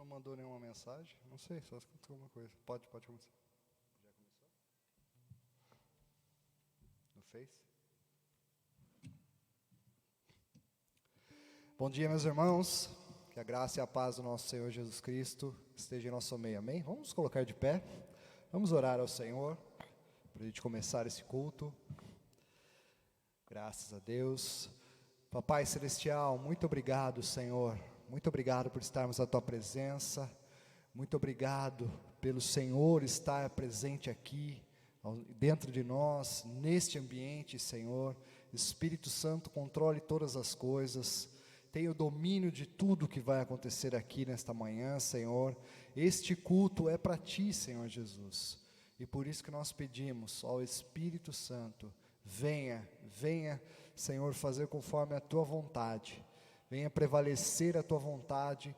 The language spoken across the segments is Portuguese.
não mandou nenhuma mensagem? Não sei, só escutou alguma coisa. Pode começar. Já começou? No Face? Bom dia, meus irmãos. Que a graça e a paz do nosso Senhor Jesus Cristo esteja em nosso meio. Amém? Vamos nos colocar de pé. Vamos orar ao Senhor para a gente começar esse culto. Graças a Deus. Papai Celestial, muito obrigado, Senhor. Muito obrigado por estarmos na Tua presença. Muito obrigado pelo Senhor estar presente aqui, dentro de nós, neste ambiente, Senhor. Espírito Santo, controle todas as coisas. Tenha o domínio de tudo que vai acontecer aqui nesta manhã, Senhor. Este culto é para Ti, Senhor Jesus. E por isso que nós pedimos ao Espírito Santo, venha, Senhor, fazer conforme a Tua vontade. Venha prevalecer a Tua vontade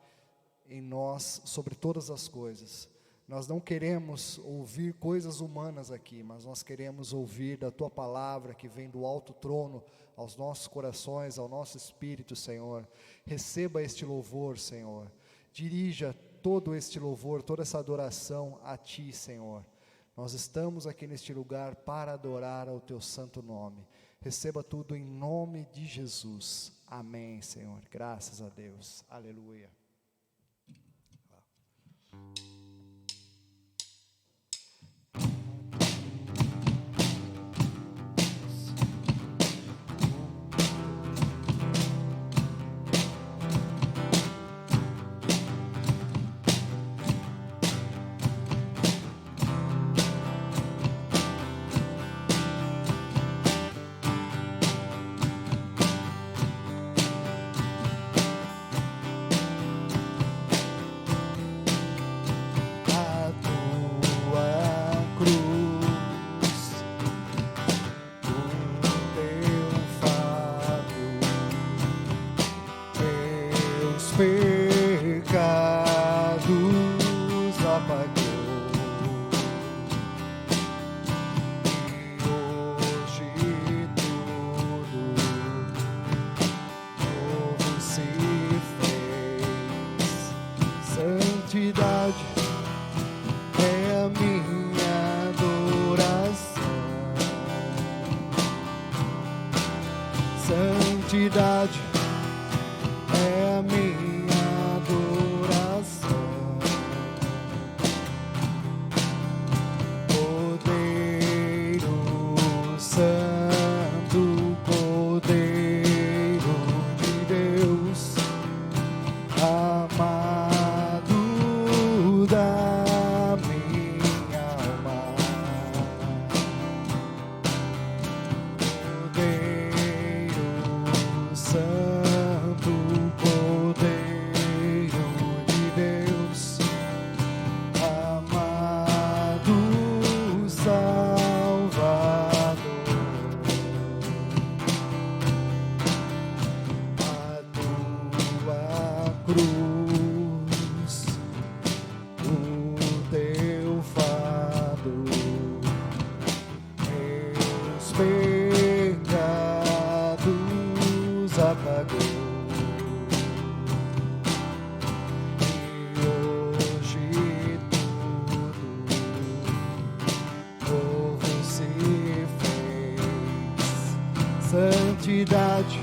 em nós sobre todas as coisas. Nós não queremos ouvir coisas humanas aqui, mas nós queremos ouvir da Tua palavra que vem do alto trono aos nossos corações, ao nosso espírito, Senhor. Receba este louvor, Senhor. Dirija todo este louvor, toda essa adoração a Ti, Senhor. Nós estamos aqui neste lugar para adorar ao Teu santo nome. Receba tudo em nome de Jesus. Amém, Senhor. Graças a Deus. Aleluia. Santidade é a minha adoração. Cordeiro Santo, Cordeiro de Deus, amado da minha alma. Santo Cordeiro de Deus, amado Salvador, a tua cruz, o teu fardo, meus pecados apagou, e hoje tudo novo se fez. Santidade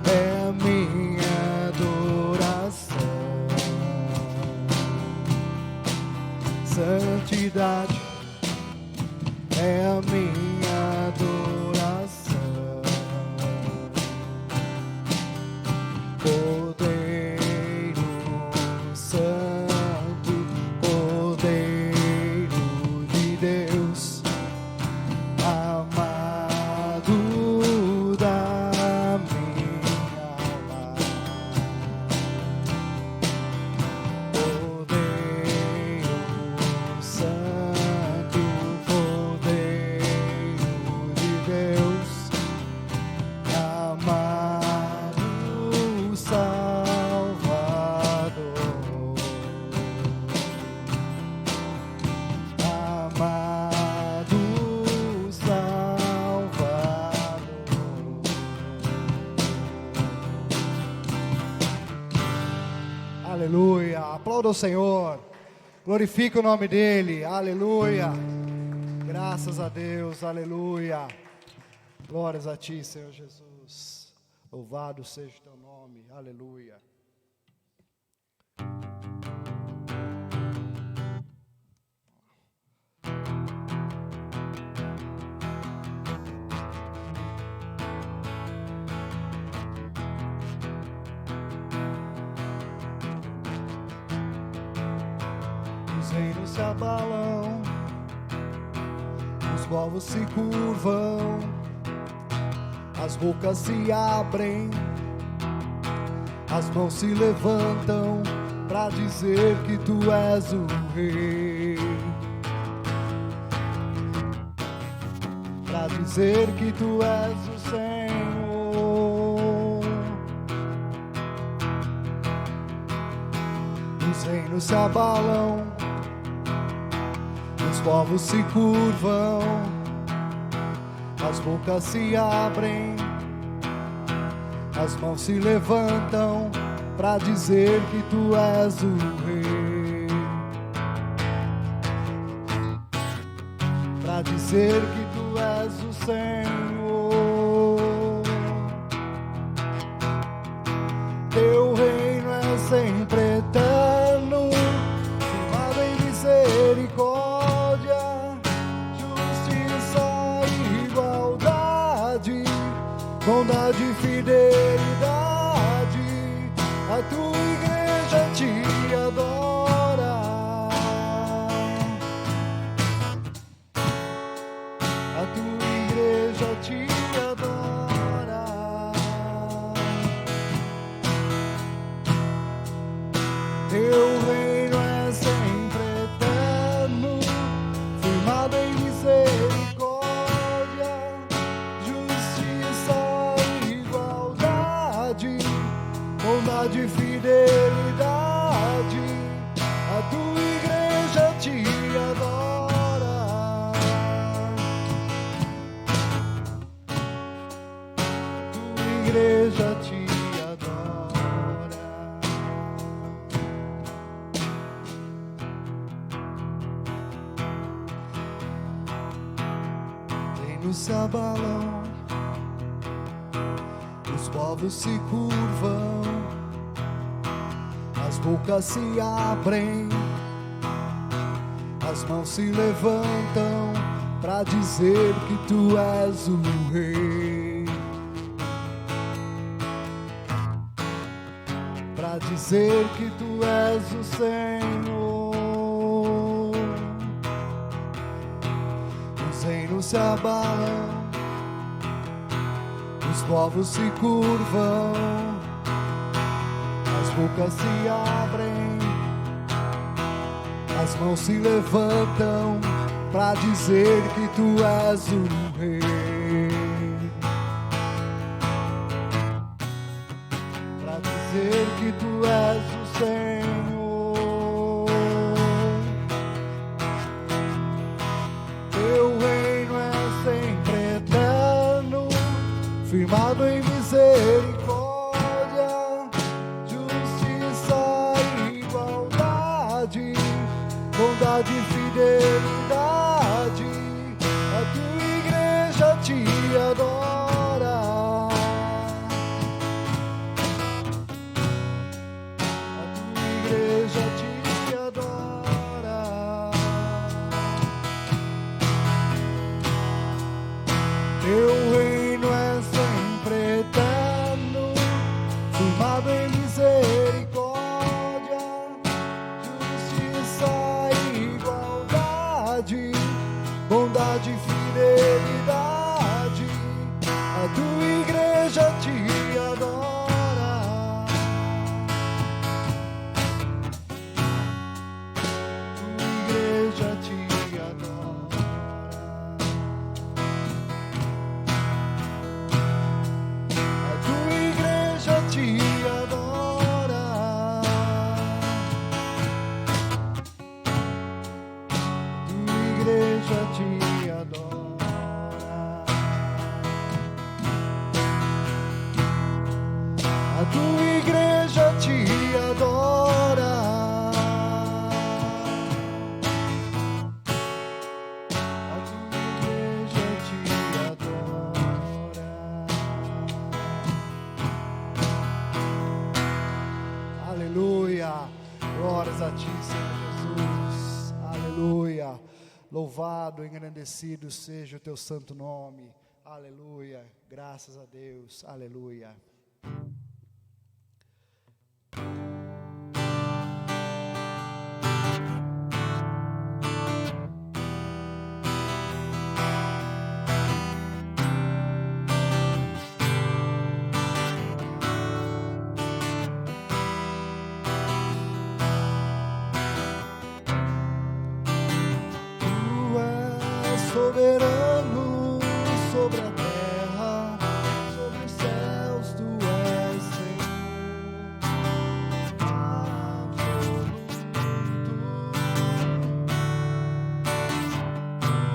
é a minha adoração. Santidade é a minha adoração. Cordeiro Santo, Cordeiro de Deus, amado da minha alma. Cordeiro Santo, Cordeiro de Aplauda o Senhor. Glorifique o nome dEle. Aleluia. Graças a Deus. Aleluia. Glórias a Ti, Senhor Jesus. Louvado seja o Teu nome. Aleluia. Os reinos se abalam, os povos se curvam, as bocas se abrem, as mãos se levantam para dizer que Tu és o Rei, para dizer que Tu és o Senhor. Os reinos se abalam, os povos se curvam, as bocas se abrem, as mãos se levantam para dizer que Tu és o Rei, para dizer que Tu és o Senhor. Teu reino é sempre eterno, firmado em misericórdia, bondade e fidelidade. A Tua igreja Te adora, a Tua igreja Te adora. Teu reino é sempre eterno, firmado em misericórdia, bondade e fidelidade. A Tua igreja Te adora, Tua igreja Te adora. Reinos se abalam, os povos se curvam, as bocas se abrem, as mãos se levantam para dizer que Tu és o Rei, para dizer que Tu és o Senhor. Os reinos se abalam, os povos se curvam, as bocas se abrem, as mãos se levantam para dizer que Tu és o Rei, para dizer que Tu és o Senhor. Teu reino é sempre eterno, firmado em misericórdia, justiça e igualdade, bondade e fidelidade. A Tua igreja Te adora, a Tua igreja Te adora. Teu reino é sempre eterno, firmado em misericórdia, justiça e igualdade, bondade e fidelidade. A Tua igreja Te adora, Tua igreja Te adora. A Tua igreja Te adora, Tua igreja Te adora. A Tua igreja Te adora, Graças a Ti, Senhor Jesus. Aleluia. Louvado, engrandecido seja o Teu santo nome. Aleluia. Graças a Deus. Aleluia. Soberano sobre a terra, sobre os céus, Tu és Senhor absoluto.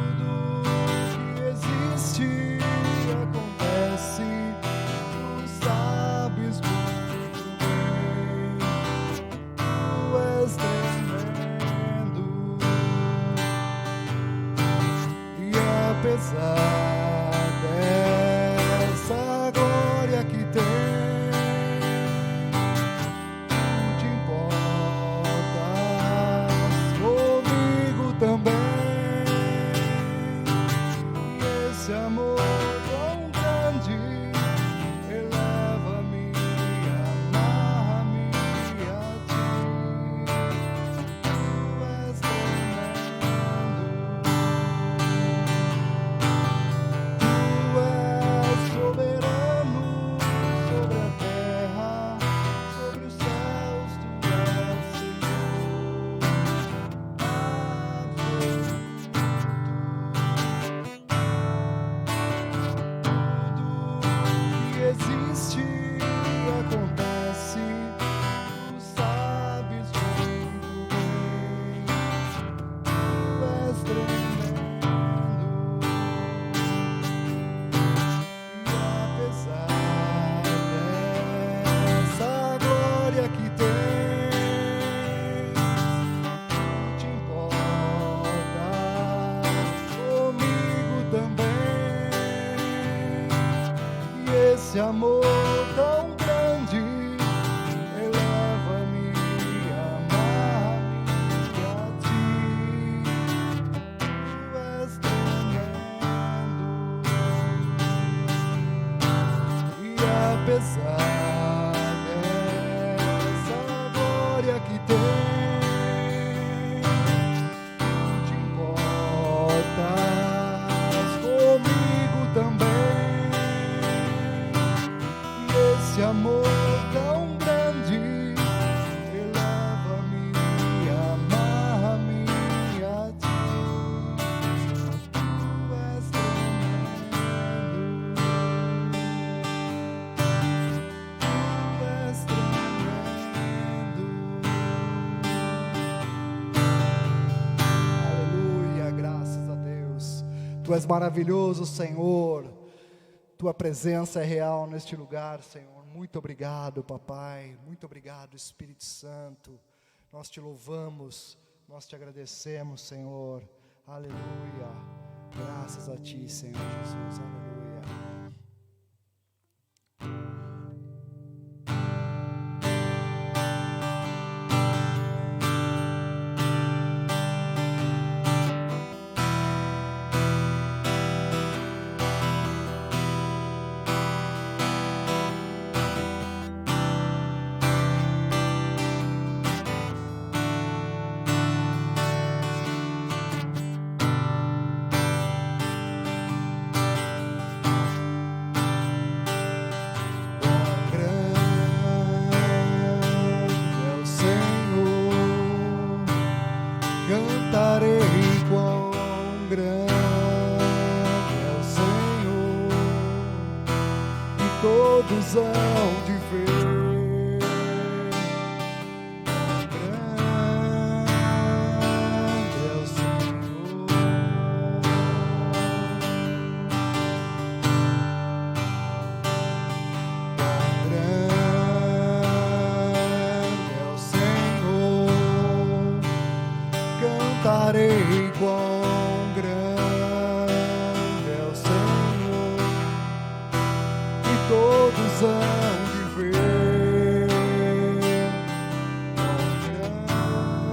Tudo que existe acontece, Tu sabes muito bem. Tu és tremendo. Apesar dessa glória que tem, Tu te importas comigo também. E esse amor tão grande eleva-me, amarra-me a Ti. Tu és tremendo. Soberano sobre a terra, sobre os céus, Tu és Senhor absoluto. Tudo que existe acontece, Tu sabes muito bem. Tu és tremendo. Apesar dessa glória que tens, Tu te importas comigo também. E esse amor tão grande eleva-me, amarra-me a Ti. Tu és tremendo. Apesar dessa glória que tem, Tu te importas comigo também. E esse amor tão grande eleva-me, amarra-me a Ti. Tu és tremendo. Aleluia, graças a Deus. Tu és maravilhoso, Senhor. Tua presença é real neste lugar, Senhor. Muito obrigado, Papai. Muito obrigado, Espírito Santo. Nós Te louvamos, nós Te agradecemos, Senhor. Aleluia. Graças a Ti, Senhor Jesus. Aleluia. Todos hão de ver quão grande é o Senhor. Quão grande é o Senhor. Cantarei quão grande é o Senhor. Todos hão de ver quão grande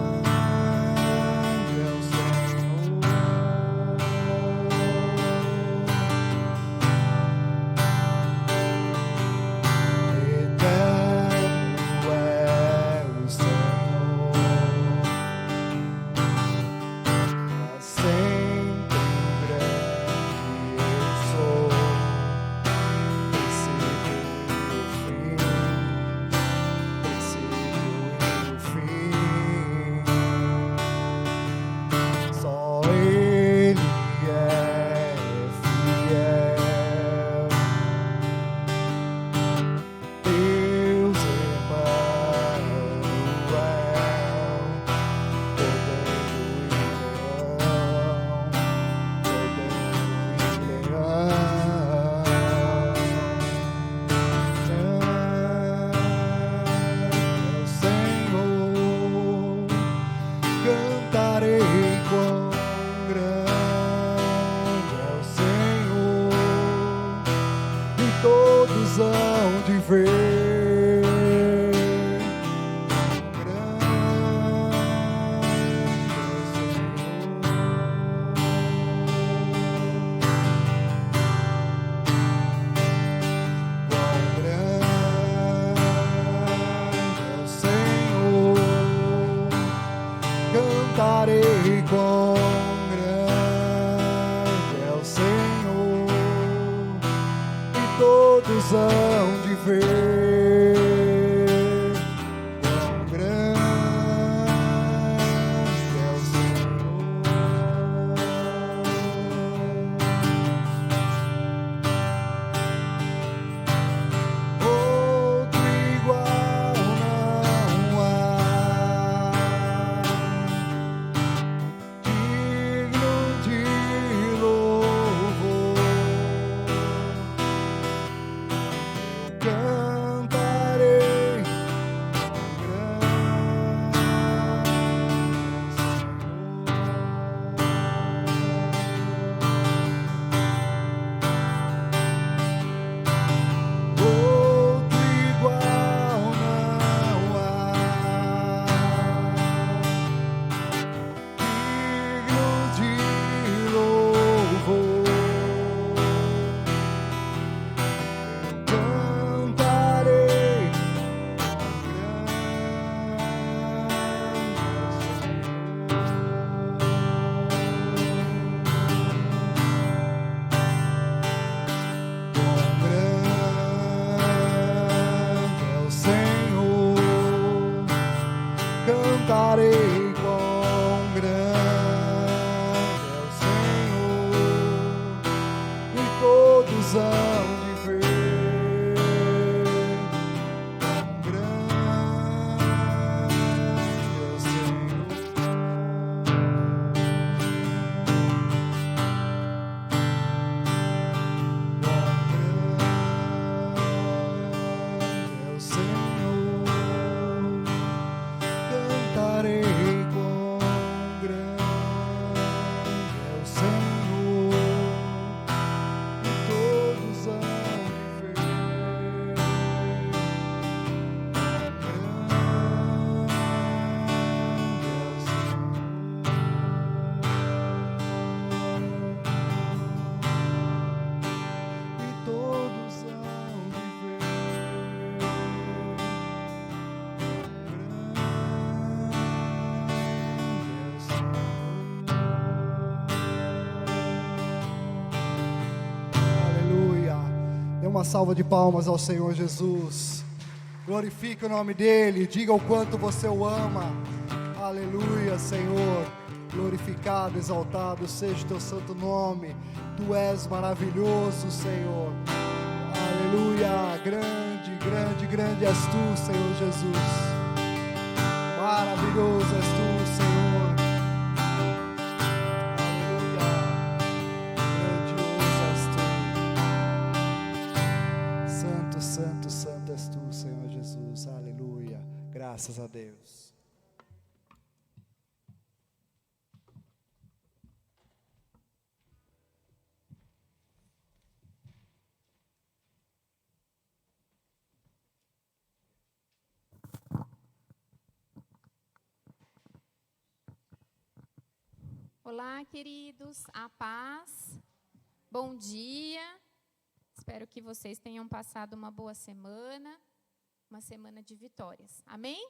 todos hão de ver. Cantarei quão grande é o Senhor, e todos hão de ver quão grande é o Senhor. Outro igual não há. Cantarei quão grande é o Senhor, e todos hão de ver quão grande é o Senhor. Quão grande é o Senhor. Cantarei quão grande é o Senhor, e todos hão de ver quão grande é o Senhor, e todos hão de ver. Uma salva de palmas ao Senhor Jesus. Glorifique o nome dele, diga o quanto você o ama. Aleluia, Senhor. Glorificado, exaltado seja o teu santo nome. Tu és maravilhoso, Senhor. Aleluia. Grande, grande, grande és tu, Senhor Jesus. Maravilhoso és tu, Senhor. Santo, santo és tu, Senhor Jesus, aleluia, graças a Deus. Olá, queridos, a paz, bom dia. Espero que vocês tenham passado uma boa semana, uma semana de vitórias. Amém?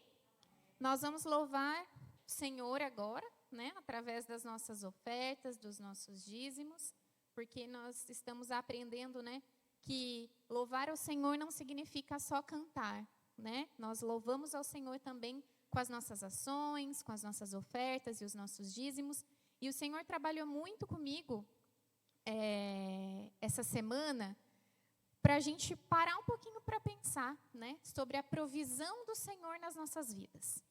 Nós vamos louvar o Senhor agora, né? Através das nossas ofertas, dos nossos dízimos, porque nós estamos aprendendo, né? Que louvar ao Senhor não significa só cantar, né? Nós louvamos ao Senhor também com as nossas ações, com as nossas ofertas e os nossos dízimos. E o Senhor trabalhou muito comigo essa semana, para a gente parar um pouquinho para pensar, né, sobre a provisão do Senhor nas nossas vidas.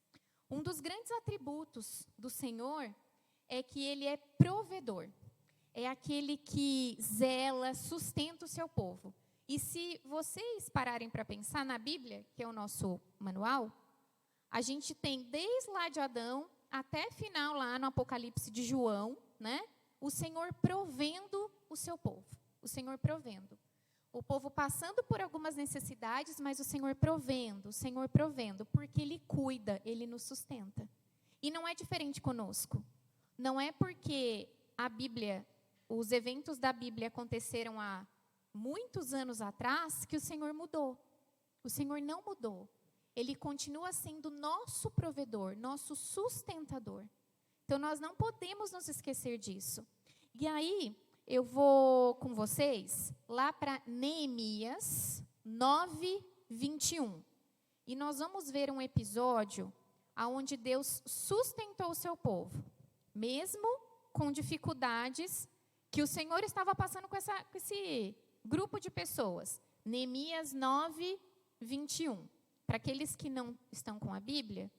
Um dos grandes atributos do Senhor é que Ele é provedor. É aquele que zela, sustenta o seu povo. E se vocês pararem para pensar na Bíblia, que é o nosso manual, a gente tem desde lá de Adão até final lá no Apocalipse de João, né, o Senhor provendo o seu povo. O Senhor provendo. O povo passando por algumas necessidades, mas o Senhor provendo, porque Ele cuida, Ele nos sustenta. E não é diferente conosco. Não é porque a Bíblia, os eventos da Bíblia aconteceram há muitos anos atrás que o Senhor mudou. O Senhor não mudou. Ele continua sendo nosso provedor, nosso sustentador. Então, nós não podemos nos esquecer disso. E aí, eu vou com vocês lá para Neemias 9, 21. E nós vamos ver um episódio onde Deus sustentou o seu povo, mesmo com dificuldades que o Senhor estava passando com esse grupo de pessoas. Neemias 9, 21. Para aqueles que não estão com a Bíblia,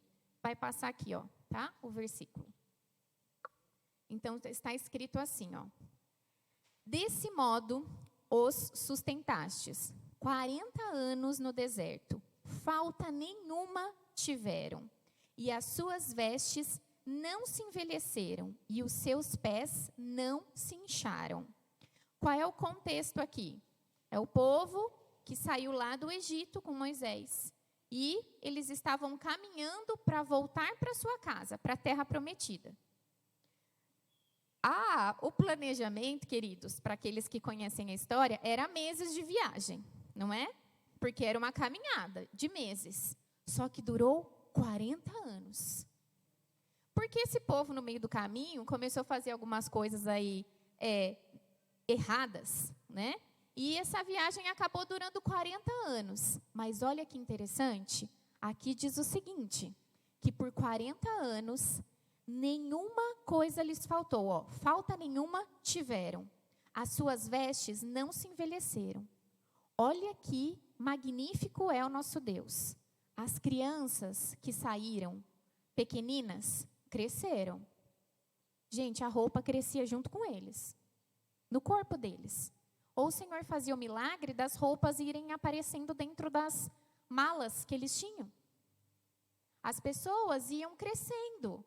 vai passar aqui, ó, tá? O versículo. Então, está escrito assim, ó. Desse modo, os sustentastes, 40 anos no deserto, falta nenhuma tiveram, e as suas vestes não se envelheceram, e os seus pés não se incharam. Qual é o contexto aqui? É o povo que saiu lá do Egito com Moisés, e eles estavam caminhando para voltar para sua casa, para a terra prometida. O planejamento, queridos, para aqueles que conhecem a história, era meses de viagem, não é? Porque era uma caminhada de meses. Só que durou 40 anos. Porque esse povo, no meio do caminho, começou a fazer algumas coisas aí erradas, né? E essa viagem acabou durando 40 anos. Mas olha que interessante, aqui diz o seguinte, que por 40 anos... nenhuma coisa lhes faltou, ó, falta nenhuma tiveram. As suas vestes não se envelheceram. Olha que magnífico é o nosso Deus. As crianças que saíram, pequeninas, cresceram. Gente, a roupa crescia junto com eles, no corpo deles. Ou o Senhor fazia o milagre das roupas irem aparecendo dentro das malas que eles tinham. As pessoas iam crescendo.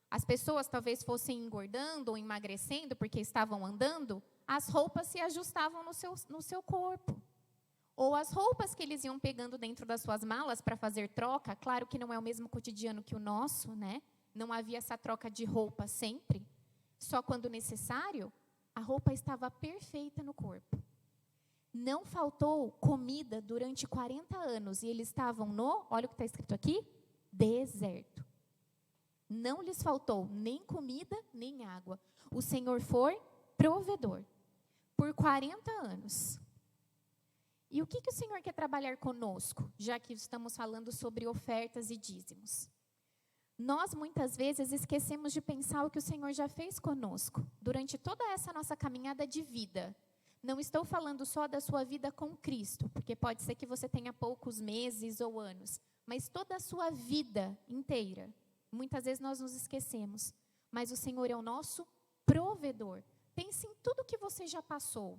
As pessoas talvez fossem engordando ou emagrecendo porque estavam andando, as roupas se ajustavam no seu corpo. Ou as roupas que eles iam pegando dentro das suas malas para fazer troca, claro que não é o mesmo cotidiano que o nosso, né? Não havia essa troca de roupa sempre. Só quando necessário, a roupa estava perfeita no corpo. Não faltou comida durante 40 anos e eles estavam olha o que está escrito aqui, deserto. Não lhes faltou nem comida, nem água. O Senhor foi provedor por 40 anos. E o que o Senhor quer trabalhar conosco, já que estamos falando sobre ofertas e dízimos? Nós, muitas vezes, esquecemos de pensar o que o Senhor já fez conosco, durante toda essa nossa caminhada de vida. Não estou falando só da sua vida com Cristo, porque pode ser que você tenha poucos meses ou anos, mas toda a sua vida inteira. Muitas vezes nós nos esquecemos, mas o Senhor é o nosso provedor. Pense em tudo que você já passou,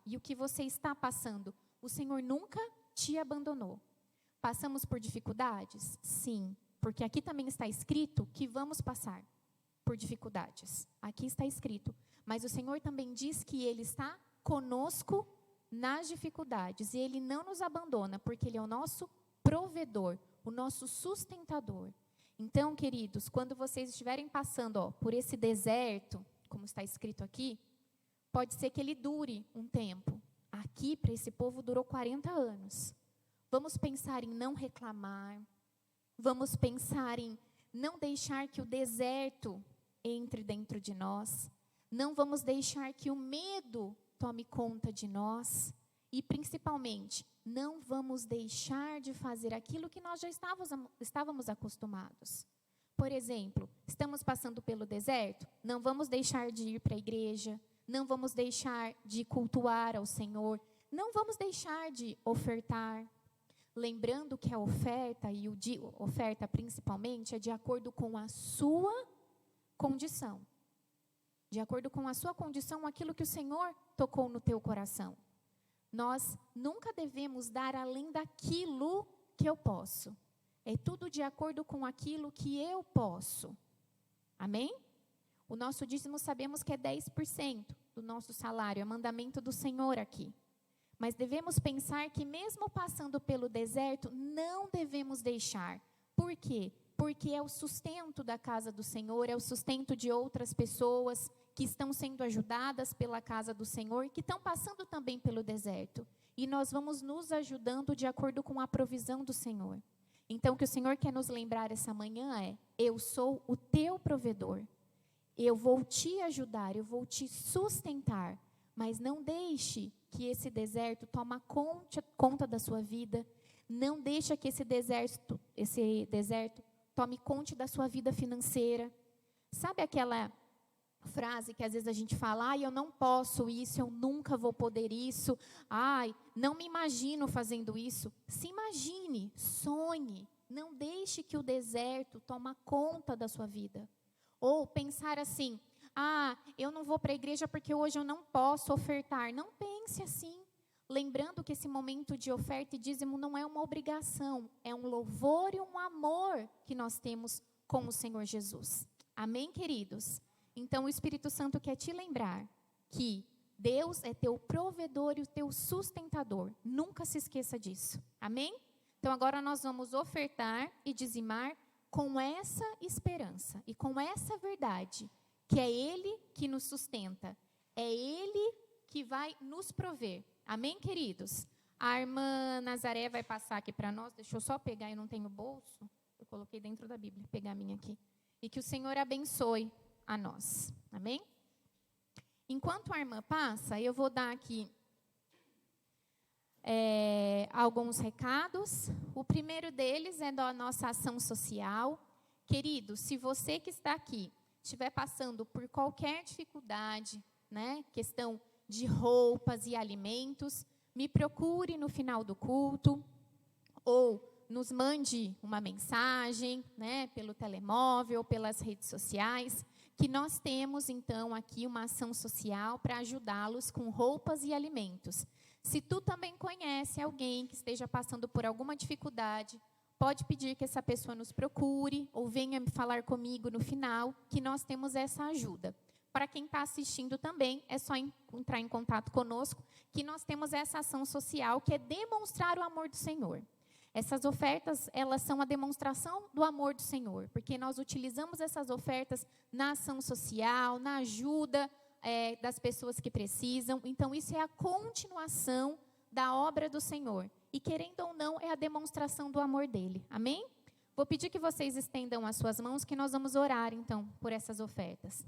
e o que você está passando. O Senhor nunca te abandonou. Passamos por dificuldades? Sim, porque aqui também está escrito que vamos passar por dificuldades. Aqui está escrito, mas o Senhor também diz que Ele está conosco nas dificuldades, e Ele não nos abandona, porque Ele é o nosso provedor, o nosso sustentador. Então, queridos, quando vocês estiverem passando por esse deserto, como está escrito aqui, pode ser que ele dure um tempo. Aqui, para esse povo, durou 40 anos. Vamos pensar em não reclamar. Vamos pensar em não deixar que o deserto entre dentro de nós. Não vamos deixar que o medo tome conta de nós. E, principalmente, não vamos deixar de fazer aquilo que nós já estávamos acostumados. Por exemplo, estamos passando pelo deserto, não vamos deixar de ir para a igreja, não vamos deixar de cultuar ao Senhor, não vamos deixar de ofertar. Lembrando que a oferta, oferta principalmente, é de acordo com a sua condição. De acordo com a sua condição, aquilo que o Senhor tocou no teu coração. Nós nunca devemos dar além daquilo que eu posso. É tudo de acordo com aquilo que eu posso. Amém? O nosso dízimo sabemos que é 10% do nosso salário, é mandamento do Senhor aqui. mas devemos pensar que mesmo passando pelo deserto, não devemos deixar. Por quê? Porque é o sustento da casa do Senhor, é o sustento de outras pessoas que estão sendo ajudadas pela casa do Senhor, que estão passando também pelo deserto. E nós vamos nos ajudando de acordo com a provisão do Senhor. Então, o que o Senhor quer nos lembrar essa manhã é: eu sou o teu provedor. Eu vou te ajudar, eu vou te sustentar. Mas não deixe que esse deserto tome conta da sua vida. Não deixe que esse deserto tome conta da sua vida financeira. Sabe aquela frase que às vezes a gente fala: eu não posso isso, eu nunca vou poder isso. Não me imagino fazendo isso. Se imagine, sonhe. Não deixe que o deserto tome conta da sua vida. Ou pensar assim: eu não vou para a igreja porque hoje eu não posso ofertar. Não pense assim. Lembrando que esse momento de oferta e dízimo não é uma obrigação, é um louvor e um amor que nós temos com o Senhor Jesus. Amém, queridos? Então, o Espírito Santo quer te lembrar que Deus é teu provedor e o teu sustentador. Nunca se esqueça disso. Amém? Então, agora nós vamos ofertar e dizimar com essa esperança e com essa verdade, que é Ele que nos sustenta, é Ele que vai nos prover. Amém, queridos? A irmã Nazaré vai passar aqui para nós. Deixa eu só pegar, eu não tenho bolso. Eu coloquei dentro da Bíblia, vou pegar a minha aqui. E que o Senhor abençoe a nós. Amém? Enquanto a irmã passa, eu vou dar aqui alguns recados. O primeiro deles é da nossa ação social. Querido, se você que está aqui estiver passando por qualquer dificuldade, questão de roupas e alimentos, me procure no final do culto, ou nos mande uma mensagem, pelo telemóvel, pelas redes sociais, que nós temos, então, aqui uma ação social para ajudá-los com roupas e alimentos. Se tu também conhece alguém que esteja passando por alguma dificuldade, pode pedir que essa pessoa nos procure, ou venha falar comigo no final, que nós temos essa ajuda. Para quem está assistindo também, é só entrar em contato conosco, que nós temos essa ação social, que é demonstrar o amor do Senhor. Essas ofertas, elas são a demonstração do amor do Senhor, porque nós utilizamos essas ofertas na ação social, na ajuda das pessoas que precisam. Então, isso é a continuação da obra do Senhor. E, querendo ou não, é a demonstração do amor dele. Amém? Vou pedir que vocês estendam as suas mãos, que nós vamos orar, então, por essas ofertas.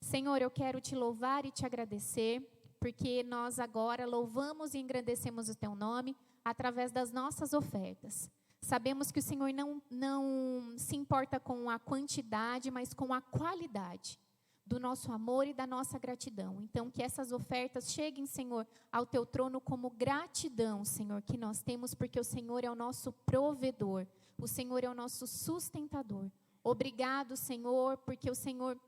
Senhor, eu quero te louvar e te agradecer, porque nós agora louvamos e engrandecemos o teu nome através das nossas ofertas. Sabemos que o Senhor não se importa com a quantidade, mas com a qualidade do nosso amor e da nossa gratidão. Então, que essas ofertas cheguem, Senhor, ao teu trono como gratidão, Senhor, que nós temos, porque o Senhor é o nosso provedor, o Senhor é o nosso sustentador. Obrigado, Senhor, porque o Senhor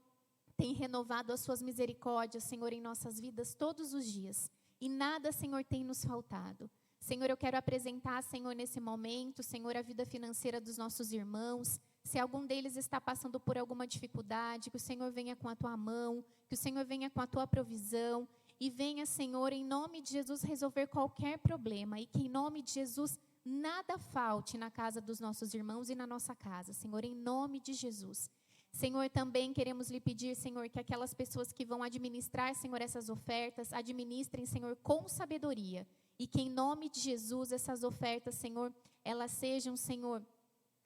tem renovado as suas misericórdias, Senhor, em nossas vidas todos os dias. E nada, Senhor, tem nos faltado. Senhor, eu quero apresentar, Senhor, nesse momento, Senhor, a vida financeira dos nossos irmãos. Se algum deles está passando por alguma dificuldade, que o Senhor venha com a tua mão, que o Senhor venha com a tua provisão. E venha, Senhor, em nome de Jesus, resolver qualquer problema. E que em nome de Jesus, nada falte na casa dos nossos irmãos e na nossa casa. Senhor, em nome de Jesus. Senhor, também queremos lhe pedir, Senhor, que aquelas pessoas que vão administrar, Senhor, essas ofertas, administrem, Senhor, com sabedoria. E que em nome de Jesus, essas ofertas, Senhor, elas sejam, Senhor,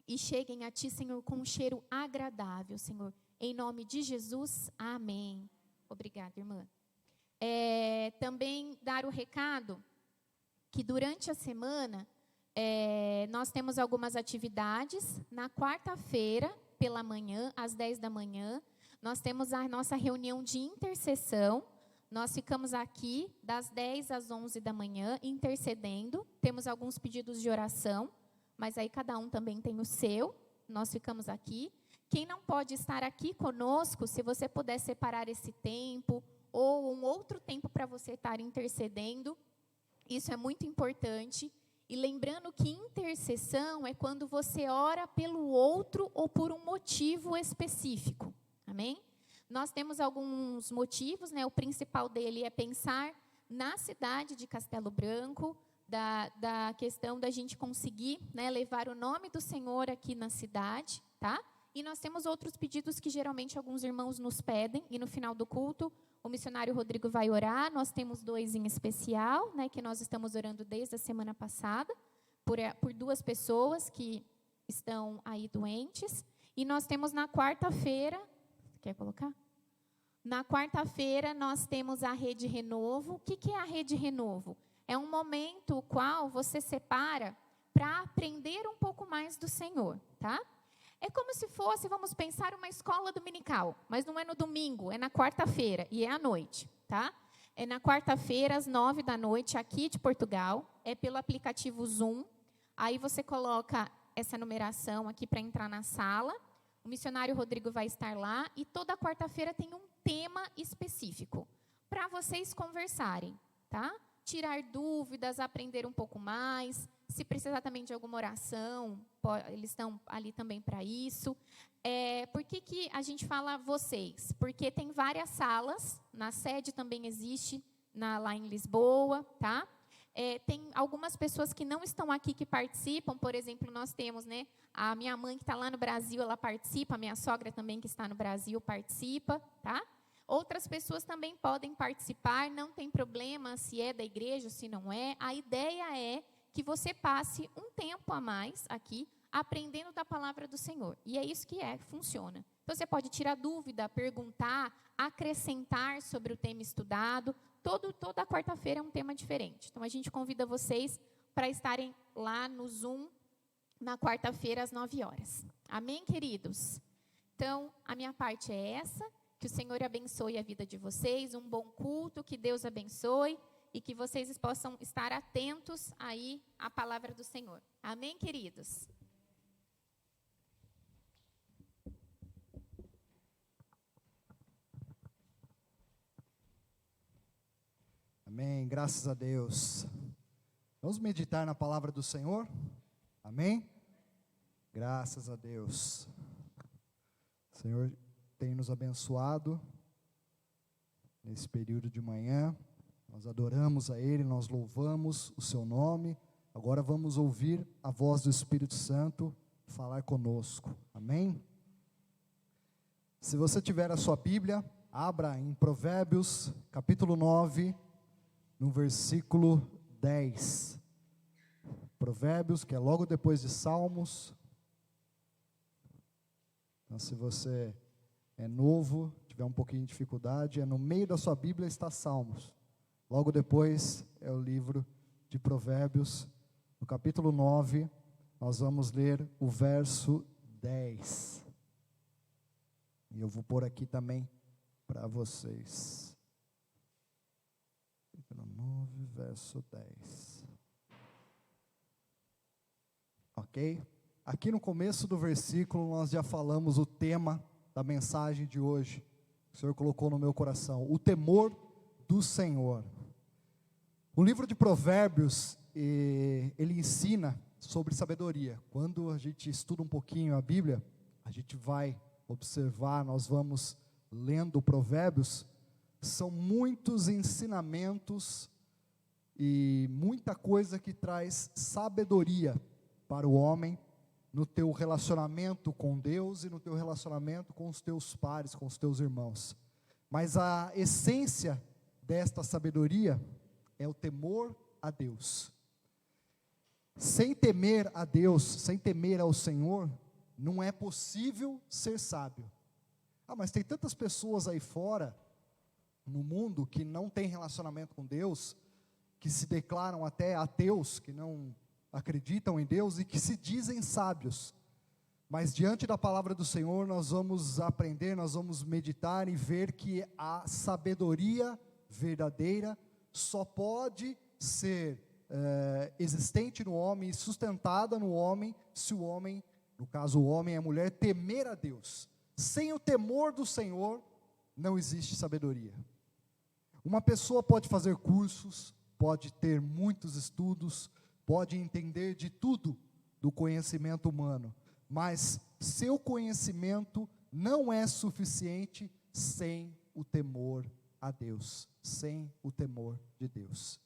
e cheguem a Ti, Senhor, com um cheiro agradável, Senhor. Em nome de Jesus, amém. Obrigada, irmã. Também dar o recado que durante a semana, nós temos algumas atividades. Na quarta-feira, pela manhã, às 10 da manhã, nós temos a nossa reunião de intercessão. Nós ficamos aqui das 10 às 11 da manhã, intercedendo. Temos alguns pedidos de oração, mas aí cada um também tem o seu. Nós ficamos aqui. Quem não pode estar aqui conosco, se você puder separar esse tempo, ou um outro tempo para você estar intercedendo, isso é muito importante. E lembrando que intercessão é quando você ora pelo outro ou por um motivo específico. Amém? Nós temos alguns motivos, o principal dele é pensar na cidade de Castelo Branco, da questão da gente conseguir, né, levar o nome do Senhor aqui na cidade, tá? E nós temos outros pedidos que geralmente alguns irmãos nos pedem, e no final do culto o missionário Rodrigo vai orar. Nós temos 2 em especial, né, que nós estamos orando desde a semana passada, por 2 pessoas que estão aí doentes. E nós temos na quarta-feira, quer colocar? Na quarta-feira nós temos a Rede Renovo. O que é a Rede Renovo? É um momento o qual você separa para aprender um pouco mais do Senhor, tá? É como se fosse, vamos pensar, uma escola dominical, mas não é no domingo, é na quarta-feira e é à noite, tá? É na quarta-feira, às 9h, aqui de Portugal, é pelo aplicativo Zoom. Aí você coloca essa numeração aqui para entrar na sala. O missionário Rodrigo vai estar lá e toda quarta-feira tem um tema específico para vocês conversarem, tá? Tirar dúvidas, aprender um pouco mais. Se precisar também de alguma oração, eles estão ali também para isso. Por que a gente fala vocês? Porque tem várias salas, na sede também existe, lá em Lisboa, tá? Tem algumas pessoas que não estão aqui que participam. Por exemplo, nós temos, né, a minha mãe que está lá no Brasil, ela participa, a minha sogra também que está no Brasil participa, tá? Outras pessoas também podem participar, não tem problema se é da igreja, se não é. A ideia é que você passe um tempo a mais aqui, aprendendo da palavra do Senhor. E é isso que funciona. Então, você pode tirar dúvida, perguntar, acrescentar sobre o tema estudado. Toda quarta-feira é um tema diferente. Então, a gente convida vocês para estarem lá no Zoom, na quarta-feira, às 9h. Amém, queridos? Então, a minha parte é essa. Que o Senhor abençoe a vida de vocês, um bom culto, que Deus abençoe e que vocês possam estar atentos aí à palavra do Senhor. Amém, queridos? Amém, graças a Deus. Vamos meditar na palavra do Senhor? Amém? Graças a Deus. O Senhor tem nos abençoado nesse período de manhã. Nós adoramos a Ele, nós louvamos o Seu nome. Agora vamos ouvir a voz do Espírito Santo falar conosco. Amém? Se você tiver a sua Bíblia, abra em Provérbios, capítulo 9, no versículo 10. Provérbios, que é logo depois de Salmos. Então, se você é novo, tiver um pouquinho de dificuldade, no meio da sua Bíblia está Salmos. Logo depois é o livro de Provérbios. No capítulo 9, nós vamos ler o verso 10. E eu vou pôr aqui também para vocês. Capítulo 9, verso 10. Ok? Aqui no começo do versículo nós já falamos o tema da mensagem de hoje. O Senhor colocou no meu coração: o temor do Senhor. O livro de Provérbios, ele ensina sobre sabedoria. Quando a gente estuda um pouquinho a Bíblia, a gente vai observar, nós vamos lendo Provérbios, são muitos ensinamentos e muita coisa que traz sabedoria para o homem, no teu relacionamento com Deus e no teu relacionamento com os teus pares, com os teus irmãos. Mas a essência desta sabedoria é o temor a Deus. Sem temer a Deus, sem temer ao Senhor, não é possível ser sábio. Mas tem tantas pessoas aí fora, no mundo, que não têm relacionamento com Deus, que se declaram até ateus, que não acreditam em Deus e que se dizem sábios. Mas diante da palavra do Senhor nós vamos aprender, nós vamos meditar e ver que a sabedoria verdadeira só pode ser existente no homem e sustentada no homem, se o homem, no caso o homem e a mulher, temer a Deus. Sem o temor do Senhor não existe sabedoria. Uma pessoa pode fazer cursos, pode ter muitos estudos, pode entender de tudo do conhecimento humano, mas seu conhecimento não é suficiente sem o temor a Deus, sem o temor de Deus.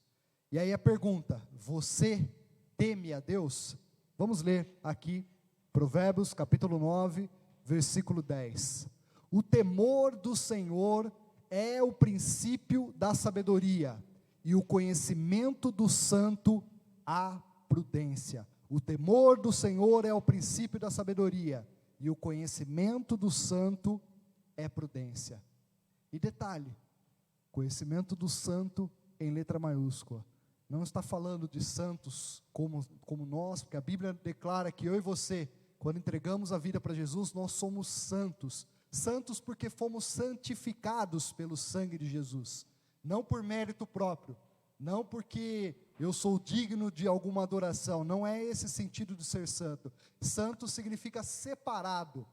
E aí a pergunta: você teme a Deus? Vamos ler aqui, Provérbios capítulo 9, versículo 10. O temor do Senhor é o princípio da sabedoria, e o conhecimento do santo a prudência. O temor do Senhor é o princípio da sabedoria, e o conhecimento do santo é prudência. E detalhe, conhecimento do santo em letra maiúscula. Não está falando de santos como nós, porque a Bíblia declara que eu e você, quando entregamos a vida para Jesus, nós somos santos. Santos porque fomos santificados pelo sangue de Jesus. Não por mérito próprio, não porque eu sou digno de alguma adoração. Não é esse sentido de ser santo. Santo significa separado.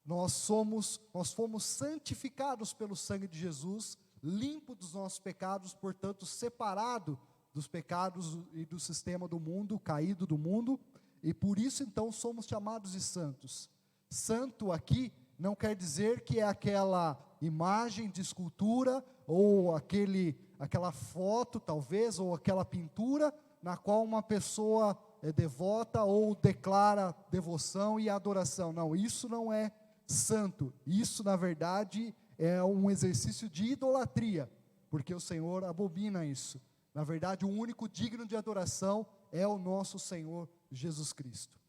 Nós fomos santificados pelo sangue de Jesus, limpo dos nossos pecados, portanto separado dos pecados e do sistema do mundo, caído do mundo, e por isso então somos chamados de santos. Santo aqui não quer dizer que é aquela imagem de escultura, ou aquela foto talvez, ou aquela pintura, na qual uma pessoa é devota ou declara devoção e adoração. Não, isso não é santo. Isso na verdade é um exercício de idolatria, porque o Senhor abomina isso. Na verdade, o único digno de adoração é o nosso Senhor Jesus Cristo.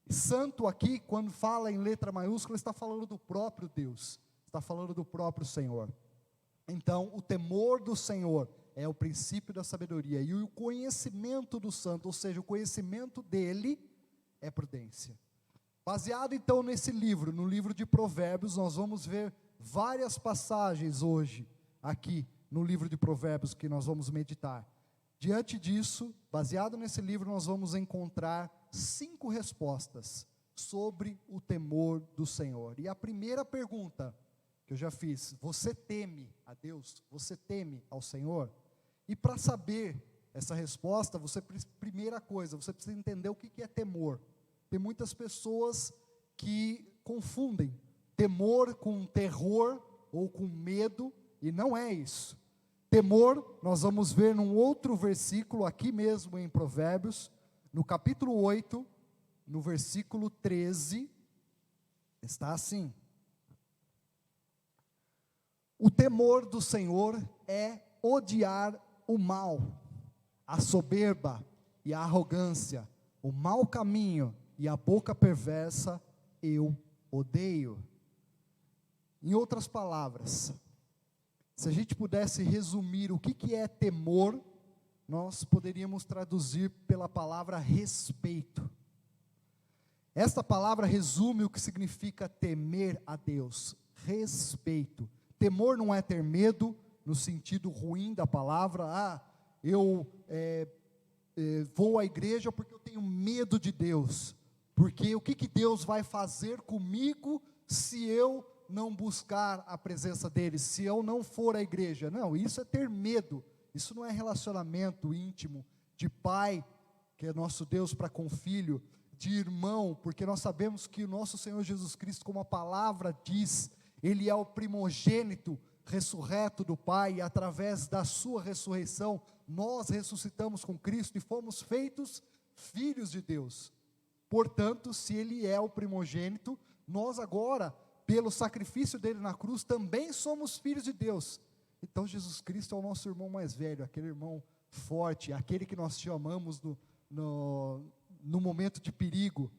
E santo aqui, quando fala em letra maiúscula, está falando do próprio Deus, está falando do próprio Senhor. Então, o temor do Senhor é o princípio da sabedoria, e o conhecimento do santo, ou seja, o conhecimento dele, é prudência. Baseado então nesse livro, no livro de Provérbios, nós vamos ver várias passagens hoje, aqui no livro de Provérbios, que nós vamos meditar. Diante disso, baseado nesse livro, nós vamos encontrar 5 respostas sobre o temor do Senhor. E a primeira pergunta que eu já fiz: você teme a Deus? Você teme ao Senhor? E para saber essa resposta, primeira coisa, você precisa entender o que é temor. Tem muitas pessoas que confundem temor com terror ou com medo, e não é isso. Temor, nós vamos ver num outro versículo, aqui mesmo em Provérbios, no capítulo 8, no versículo 13, está assim: o temor do Senhor é odiar o mal, a soberba e a arrogância, o mau caminho e a boca perversa eu odeio. Em outras palavras, se a gente pudesse resumir o que é temor, nós poderíamos traduzir pela palavra respeito. Esta palavra resume o que significa temer a Deus: respeito. Temor não é ter medo, no sentido ruim da palavra. Eu vou à igreja porque eu tenho medo de Deus, porque o que Deus vai fazer comigo se eu não buscar a presença dele, se eu não for à igreja? Não, isso é ter medo. Isso não é relacionamento íntimo de pai, que é nosso Deus para com filho, de irmão, porque nós sabemos que o nosso Senhor Jesus Cristo, como a palavra diz, ele é o primogênito ressurreto do Pai, e através da sua ressurreição, nós ressuscitamos com Cristo e fomos feitos filhos de Deus. Portanto, se ele é o primogênito, nós agora, pelo sacrifício dele na cruz, também somos filhos de Deus. Então Jesus Cristo é o nosso irmão mais velho, aquele irmão forte, aquele que nós chamamos no momento de perigo,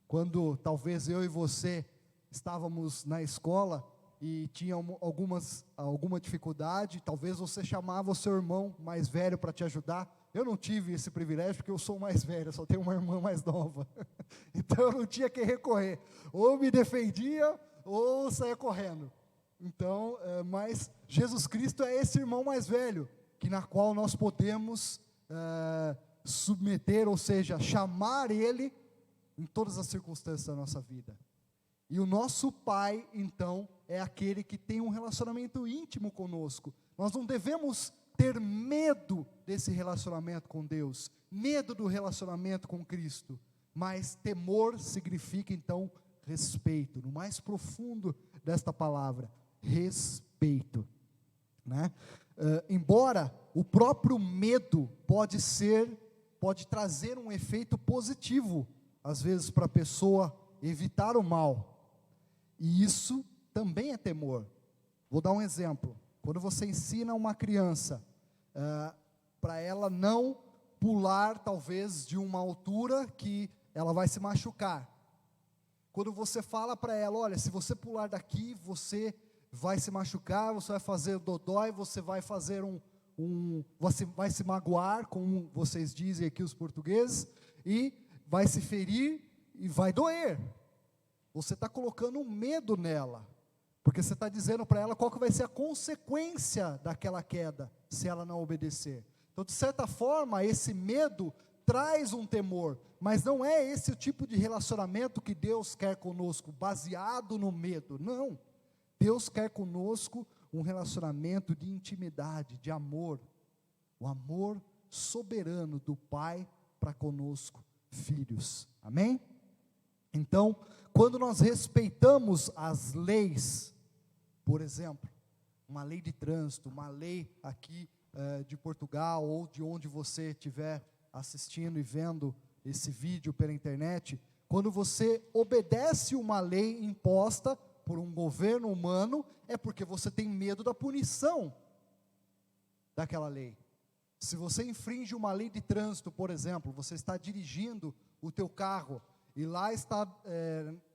quando talvez eu e você estávamos na escola e tinha alguma dificuldade, talvez você chamava o seu irmão mais velho para te ajudar. Eu não tive esse privilégio porque eu sou o mais velho, eu só tenho uma irmã mais nova, então eu não tinha que recorrer, ou me defendia ou saía correndo. Então, mas Jesus Cristo é esse irmão mais velho, na qual nós podemos submeter, ou seja, chamar ele em todas as circunstâncias da nossa vida. E o nosso Pai, então, é aquele que tem um relacionamento íntimo conosco. Nós não devemos ter medo desse relacionamento com Deus, medo do relacionamento com Cristo, mas temor significa então respeito, no mais profundo desta palavra, respeito. né? Embora o próprio medo pode trazer um efeito positivo, às vezes, para a pessoa evitar o mal, e isso também é temor. Vou dar um exemplo. Quando você ensina uma criança para ela não pular, talvez, de uma altura que ela vai se machucar. Quando você fala para ela, olha, se você pular daqui, você vai se machucar, você vai fazer dodói, você vai fazer você vai se magoar, como vocês dizem aqui os portugueses, e vai se ferir e vai doer. Você está colocando um medo nela, porque você está dizendo para ela qual que vai ser a consequência daquela queda, se ela não obedecer. Então, de certa forma, esse medo traz um temor, mas não é esse o tipo de relacionamento que Deus quer conosco, baseado no medo, não. Deus quer conosco um relacionamento de intimidade, de amor, o amor soberano do Pai para conosco, filhos, amém? Então, quando nós respeitamos as leis, por exemplo, uma lei de trânsito, uma lei aqui de Portugal, ou de onde você estiver assistindo e vendo esse vídeo pela internet, quando você obedece uma lei imposta por um governo humano, é porque você tem medo da punição daquela lei. Se você infringe uma lei de trânsito, por exemplo, você está dirigindo o teu carro, e lá está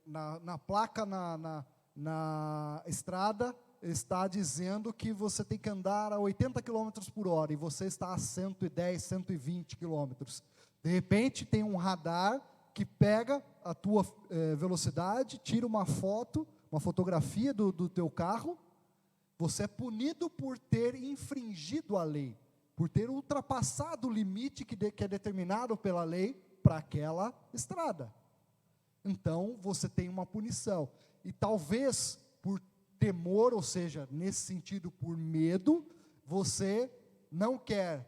na placa, na estrada, está dizendo que você tem que andar a 80 km por hora, e você está a 110, 120 km. De repente tem um radar que pega a tua velocidade, tira uma fotografia do teu carro. Você é punido por ter infringido a lei, por ter ultrapassado o limite que é determinado pela lei para aquela estrada. Então, você tem uma punição. E talvez, por temor, ou seja, nesse sentido, por medo, você não quer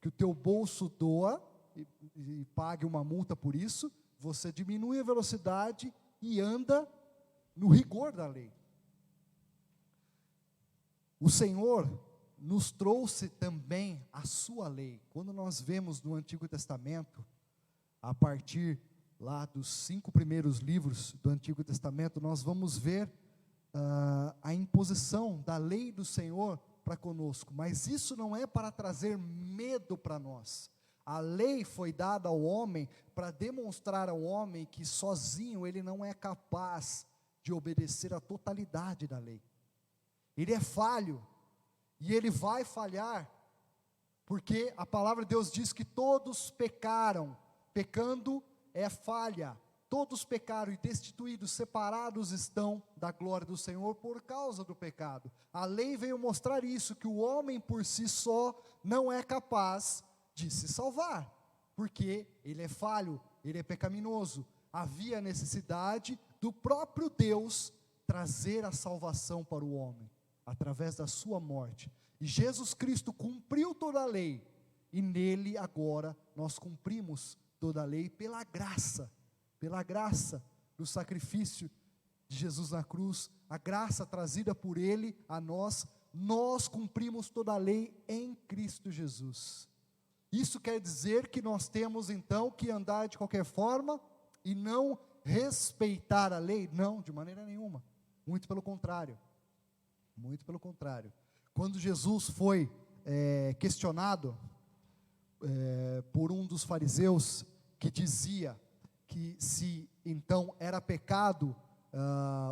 que o teu bolso doa e pague uma multa por isso, você diminui a velocidade e anda no rigor da lei. O Senhor nos trouxe também a sua lei. Quando nós vemos no Antigo Testamento, a partir lá dos 5 primeiros livros do Antigo Testamento, nós vamos ver a imposição da lei do Senhor para conosco, mas isso não é para trazer medo para nós. A lei foi dada ao homem para demonstrar ao homem que sozinho ele não é capaz de obedecer a totalidade da lei. Ele é falho, e ele vai falhar, porque a palavra de Deus diz que todos pecaram. Pecando é falha. Todos pecaram e destituídos, separados estão da glória do Senhor por causa do pecado. A lei veio mostrar isso, que o homem por si só não é capaz de se salvar, porque ele é falho, ele é pecaminoso. Havia necessidade do próprio Deus trazer a salvação para o homem, através da sua morte. E Jesus Cristo cumpriu toda a lei, e nele agora nós cumprimos toda a lei pela graça do sacrifício de Jesus na cruz, a graça trazida por ele a nós cumprimos toda a lei em Cristo Jesus. Isso quer dizer que nós temos então que andar de qualquer forma e não respeitar a lei? Não, de maneira nenhuma, muito pelo contrário. Muito pelo contrário. Quando Jesus foi questionado por um dos fariseus, que dizia que se então era pecado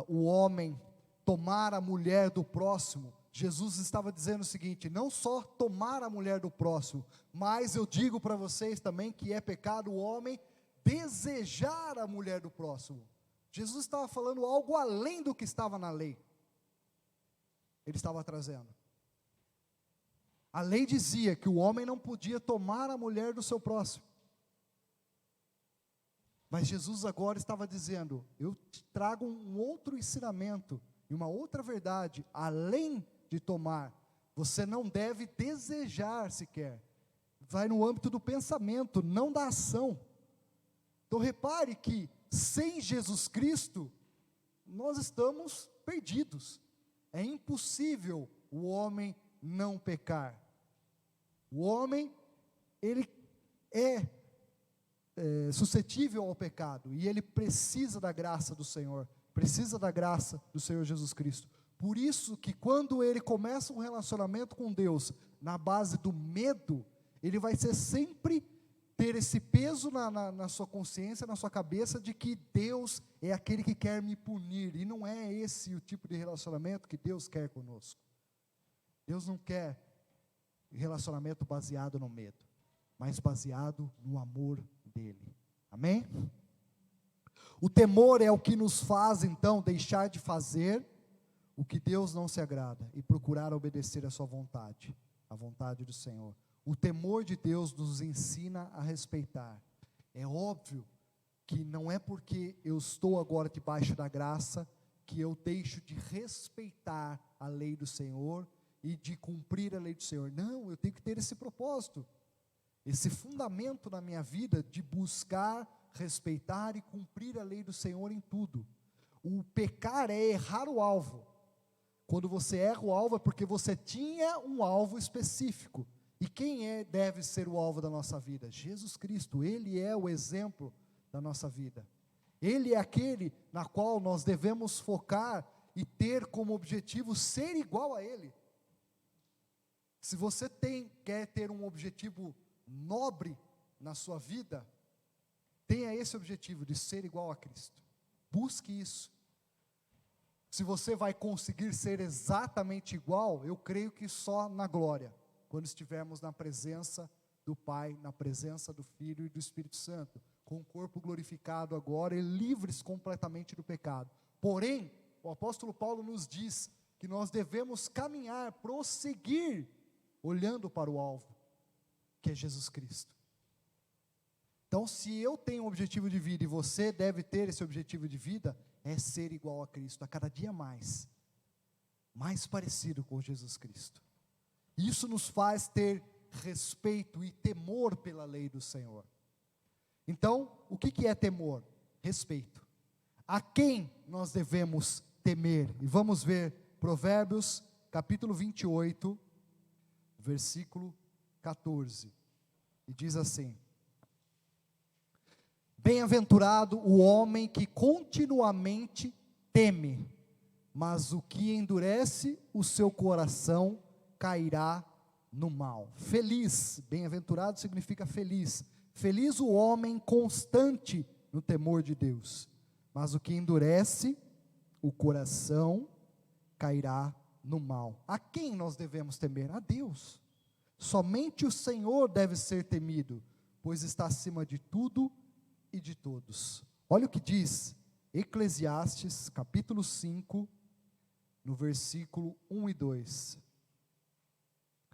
o homem tomar a mulher do próximo, Jesus estava dizendo o seguinte: não só tomar a mulher do próximo, mas eu digo para vocês também que é pecado o homem desejar a mulher do próximo. Jesus estava falando algo além do que estava na lei. Ele estava trazendo. A lei dizia que o homem não podia tomar a mulher do seu próximo. Mas Jesus agora estava dizendo: eu te trago um outro ensinamento, e uma outra verdade, além de tomar, você não deve desejar sequer. Vai no âmbito do pensamento, não da ação. Então repare que sem Jesus Cristo, nós estamos perdidos. É impossível o homem não pecar? O homem, ele é suscetível ao pecado, e ele precisa da graça do Senhor, precisa da graça do Senhor Jesus Cristo. Por isso que quando ele começa um relacionamento com Deus, na base do medo, ele vai ser sempre ter esse peso na sua consciência, na sua cabeça, de que Deus é aquele que quer me punir, e não é esse o tipo de relacionamento que Deus quer conosco. Deus não quer relacionamento baseado no medo, mas baseado no amor dele. Amém? O temor é o que nos faz, então, deixar de fazer o que Deus não se agrada e procurar obedecer a sua vontade, a vontade do Senhor. O temor de Deus nos ensina a respeitar. É óbvio que não é porque eu estou agora debaixo da graça que eu deixo de respeitar a lei do Senhor e de cumprir a lei do Senhor. Não, eu tenho que ter esse propósito, esse fundamento na minha vida de buscar, respeitar e cumprir a lei do Senhor em tudo. O pecar é errar o alvo. Quando você erra o alvo é porque você tinha um alvo específico. E quem deve ser o alvo da nossa vida? Jesus Cristo. Ele é o exemplo da nossa vida. Ele é aquele na qual nós devemos focar e ter como objetivo ser igual a Ele. Se você quer ter um objetivo nobre na sua vida, tenha esse objetivo de ser igual a Cristo. Busque isso. Se você vai conseguir ser exatamente igual, eu creio que só na glória, quando estivermos na presença do Pai, na presença do Filho e do Espírito Santo, com o corpo glorificado agora e livres completamente do pecado. Porém, o apóstolo Paulo nos diz que nós devemos caminhar, prosseguir, olhando para o alvo, que é Jesus Cristo. Então, se eu tenho um objetivo de vida e você deve ter esse objetivo de vida, é ser igual a Cristo, a cada dia mais parecido com Jesus Cristo. Isso nos faz ter respeito e temor pela lei do Senhor. Então, o que é temor? Respeito. A quem nós devemos temer? E vamos ver Provérbios, capítulo 28, versículo 14. E diz assim: bem-aventurado o homem que continuamente teme, mas o que endurece o seu coração cairá no mal. Feliz, bem-aventurado significa feliz. Feliz o homem constante no temor de Deus, mas o que endurece o coração cairá no mal. A quem nós devemos temer? A Deus. Somente o Senhor deve ser temido, pois está acima de tudo e de todos. Olha o que diz Eclesiastes, capítulo 5, no versículo 1 e 2.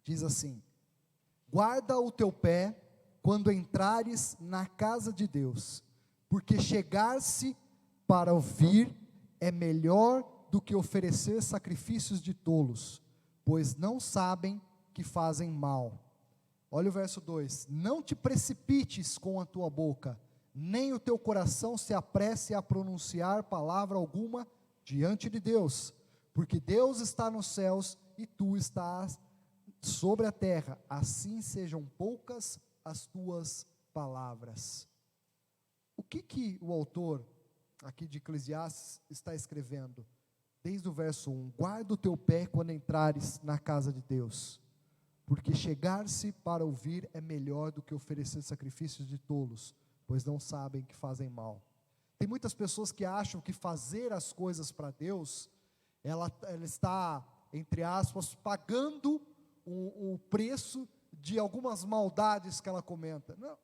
Diz assim: guarda o teu pé quando entrares na casa de Deus, porque chegar-se para ouvir é melhor do que oferecer sacrifícios de tolos, pois não sabem que fazem mal. Olha o verso 2: não te precipites com a tua boca, nem o teu coração se apresse a pronunciar palavra alguma diante de Deus, porque Deus está nos céus e tu estás sobre a terra, assim sejam poucas as tuas palavras. O que o autor aqui de Eclesiastes está escrevendo? Desde o verso 1, guarda o teu pé quando entrares na casa de Deus, porque chegar-se para ouvir é melhor do que oferecer sacrifícios de tolos, pois não sabem que fazem mal. Tem muitas pessoas que acham que fazer as coisas para Deus, ela está, entre aspas, pagando o preço de algumas maldades que ela cometa. Não,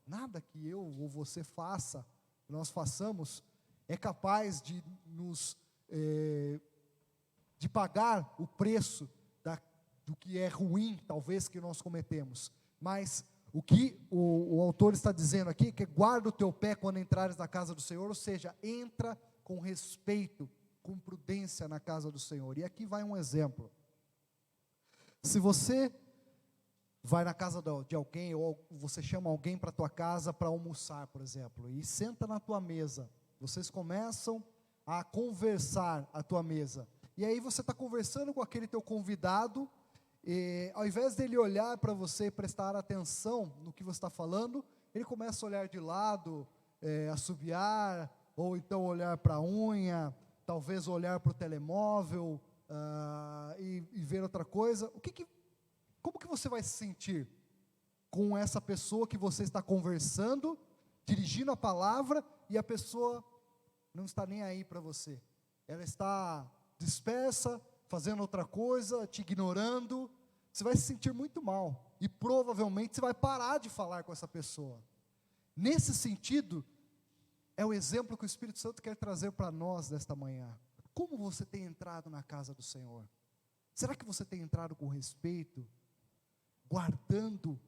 nada que eu ou você faça, nós façamos, é capaz de de pagar o preço do que é ruim, talvez, que nós cometemos. Mas o que o autor está dizendo aqui, que guarda o teu pé quando entrares na casa do Senhor, ou seja, entra com respeito, com prudência na casa do Senhor. E aqui vai um exemplo. Se você vai na casa de alguém, ou você chama alguém para a tua casa para almoçar, por exemplo, e senta na tua mesa, vocês começam a conversar à tua mesa, e aí você está conversando com aquele teu convidado, ao invés dele olhar para você e prestar atenção no que você está falando, ele começa a olhar de lado, assobiar, ou então olhar para a unha, talvez olhar para o telemóvel, e ver outra coisa. Como que você vai se sentir com essa pessoa que você está conversando, dirigindo a palavra, e a pessoa não está nem aí para você? Ela está dispersa, fazendo outra coisa, te ignorando. Você vai se sentir muito mal, e provavelmente você vai parar de falar com essa pessoa. Nesse sentido, é o exemplo que o Espírito Santo quer trazer para nós nesta manhã. Como você tem entrado na casa do Senhor? Será que você tem entrado com respeito, guardando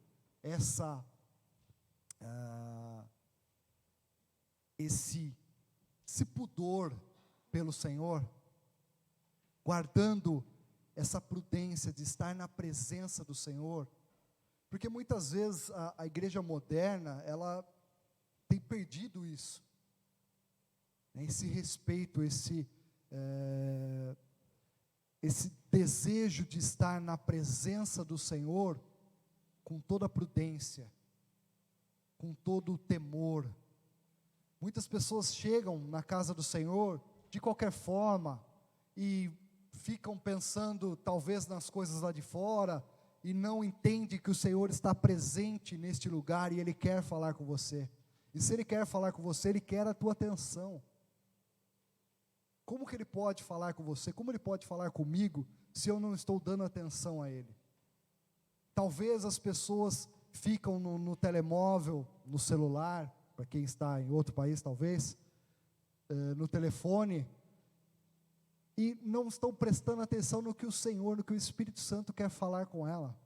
esse pudor pelo Senhor, guardando essa prudência de estar na presença do Senhor? Porque muitas vezes a igreja moderna, ela tem perdido isso, né? Esse respeito, esse desejo de estar na presença do Senhor, com toda a prudência, com todo o temor. Muitas pessoas chegam na casa do Senhor de qualquer forma, e ficam pensando talvez nas coisas lá de fora, e não entendem que o Senhor está presente neste lugar, e Ele quer falar com você. E se Ele quer falar com você, Ele quer a tua atenção. Como que Ele pode falar com você? Como Ele pode falar comigo, se eu não estou dando atenção a Ele? Talvez as pessoas ficam no telemóvel, no celular, para quem está em outro país talvez, no telefone, e não estão prestando atenção no que o Senhor, no que o Espírito Santo quer falar com ela.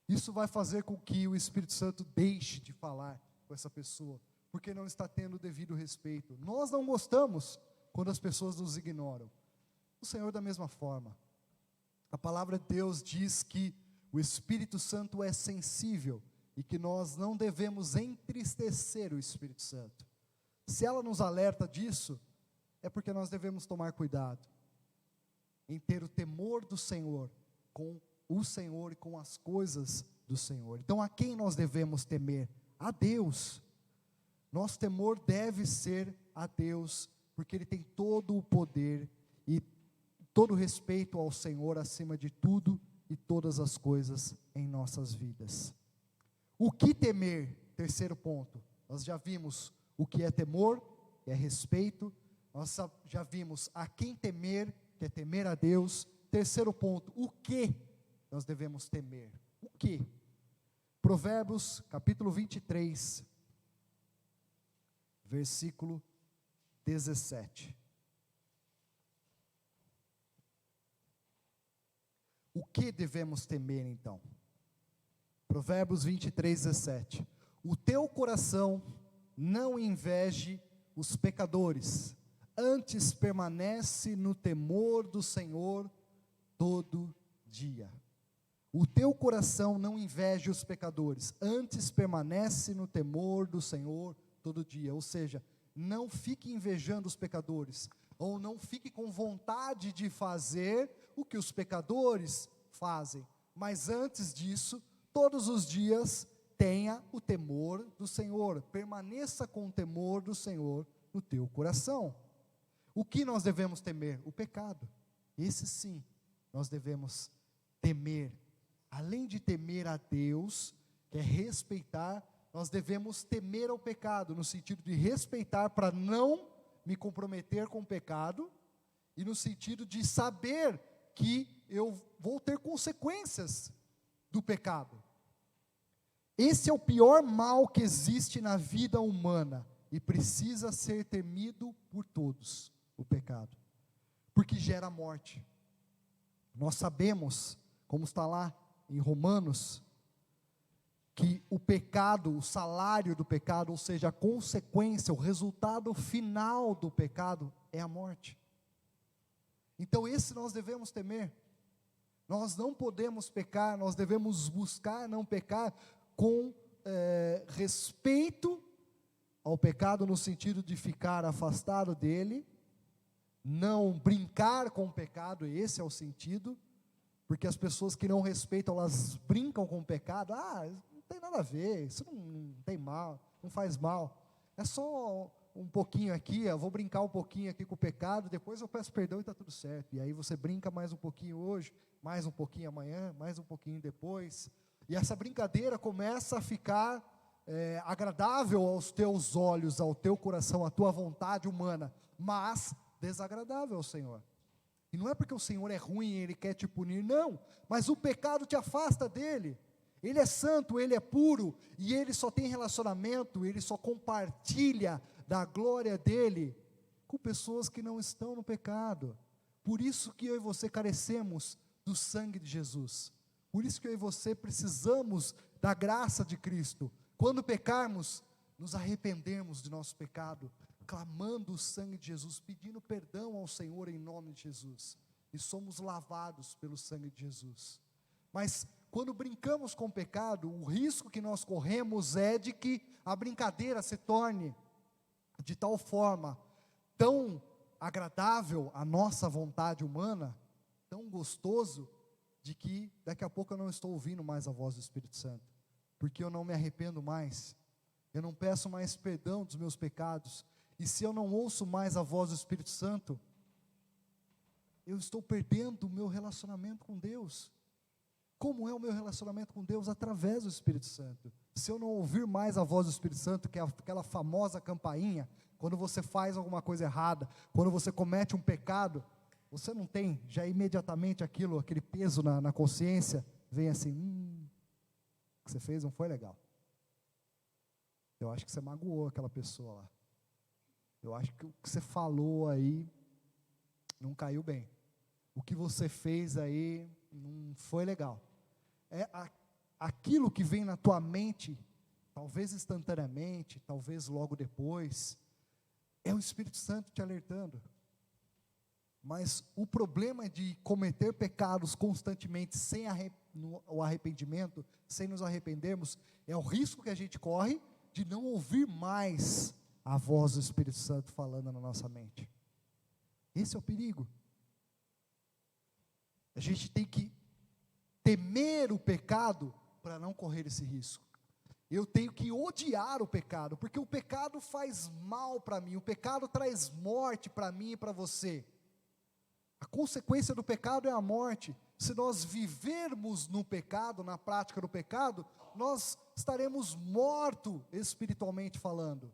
Isso vai fazer com que o Espírito Santo deixe de falar com essa pessoa, porque não está tendo o devido respeito. Nós não gostamos quando as pessoas nos ignoram. O Senhor da mesma forma. A palavra de Deus diz que o Espírito Santo é sensível, e que nós não devemos entristecer o Espírito Santo. Se ela nos alerta disso, é porque nós devemos tomar cuidado em ter o temor do Senhor, com o Senhor e com as coisas do Senhor. Então, a quem nós devemos temer? A Deus. Nosso temor deve ser a Deus, porque Ele tem todo o poder e todo o respeito ao Senhor acima de tudo e todas as coisas em nossas vidas. O que temer? Terceiro ponto. Nós já vimos o que é temor, que é respeito. Nós já vimos a quem temer, que é temer a Deus. Terceiro ponto, o que nós devemos temer? O que? Provérbios capítulo 23, versículo 17. O que devemos temer então? Provérbios 23, 17. O teu coração não inveje os pecadores, antes permanece no temor do Senhor todo dia. O teu coração não inveje os pecadores, antes permanece no temor do Senhor todo dia. Ou seja, não fique invejando os pecadores, ou não fique com vontade de fazer o que os pecadores fazem, mas antes disso, todos os dias, tenha o temor do Senhor, permaneça com o temor do Senhor no teu coração. O que nós devemos temer? O pecado. Esse sim, nós devemos temer. Além de temer a Deus, que é respeitar, nós devemos temer ao pecado, no sentido de respeitar para não me comprometer com o pecado, e no sentido de saber que eu vou ter consequências do pecado. Esse é o pior mal que existe na vida humana, e precisa ser temido por todos, o pecado, porque gera morte. Nós sabemos, como está lá em Romanos, que o pecado, o salário do pecado, ou seja, a consequência, o resultado final do pecado é a morte. Então esse nós devemos temer. Nós não podemos pecar, nós devemos buscar não pecar com respeito ao pecado, no sentido de ficar afastado dele, não brincar com o pecado, esse é o sentido, Porque as pessoas que não respeitam, elas brincam com o pecado. Não tem nada a ver, isso não tem mal, não faz mal. É só um pouquinho aqui, eu vou brincar um pouquinho aqui com o pecado, depois eu peço perdão e está tudo certo. E aí você brinca mais um pouquinho hoje, mais um pouquinho amanhã, mais um pouquinho depois. E essa brincadeira começa a ficar agradável aos teus olhos, ao teu coração, à tua vontade humana, mas desagradável ao Senhor. E não é porque o Senhor é ruim e Ele quer te punir, não, mas o pecado te afasta dEle. Ele é santo, Ele é puro, e Ele só tem relacionamento, Ele só compartilha da glória dEle com pessoas que não estão no pecado. Por isso que eu e você carecemos do sangue de Jesus. Por isso que eu e você precisamos da graça de Cristo. Quando pecarmos, nos arrependemos de nosso pecado, clamando o sangue de Jesus, pedindo perdão ao Senhor em nome de Jesus. E somos lavados pelo sangue de Jesus. Mas quando brincamos com o pecado, o risco que nós corremos é de que a brincadeira se torne de tal forma, tão agradável à nossa vontade humana, tão gostoso, de que daqui a pouco eu não estou ouvindo mais a voz do Espírito Santo, porque eu não me arrependo mais, eu não peço mais perdão dos meus pecados, e se eu não ouço mais a voz do Espírito Santo, eu estou perdendo o meu relacionamento com Deus. Como é o meu relacionamento com Deus? Através do Espírito Santo. Se eu não ouvir mais a voz do Espírito Santo, que é aquela famosa campainha, quando você faz alguma coisa errada, quando você comete um pecado, você não tem já imediatamente aquele peso na consciência, vem assim, o que você fez não foi legal. Eu acho que você magoou aquela pessoa lá. Eu acho que o que você falou aí não caiu bem. O que você fez aí não foi legal. Aquilo que vem na tua mente, talvez instantaneamente, talvez logo depois, é o Espírito Santo te alertando. Mas o problema de cometer pecados constantemente sem o arrependimento, sem nos arrependermos, é o risco que a gente corre de não ouvir mais a voz do Espírito Santo falando na nossa mente. Esse é o perigo. A gente tem que temer o pecado para não correr esse risco. Eu tenho que odiar o pecado, porque o pecado faz mal para mim, o pecado traz morte para mim e para você. A consequência do pecado é a morte. Se nós vivermos no pecado, na prática do pecado, nós estaremos mortos espiritualmente falando.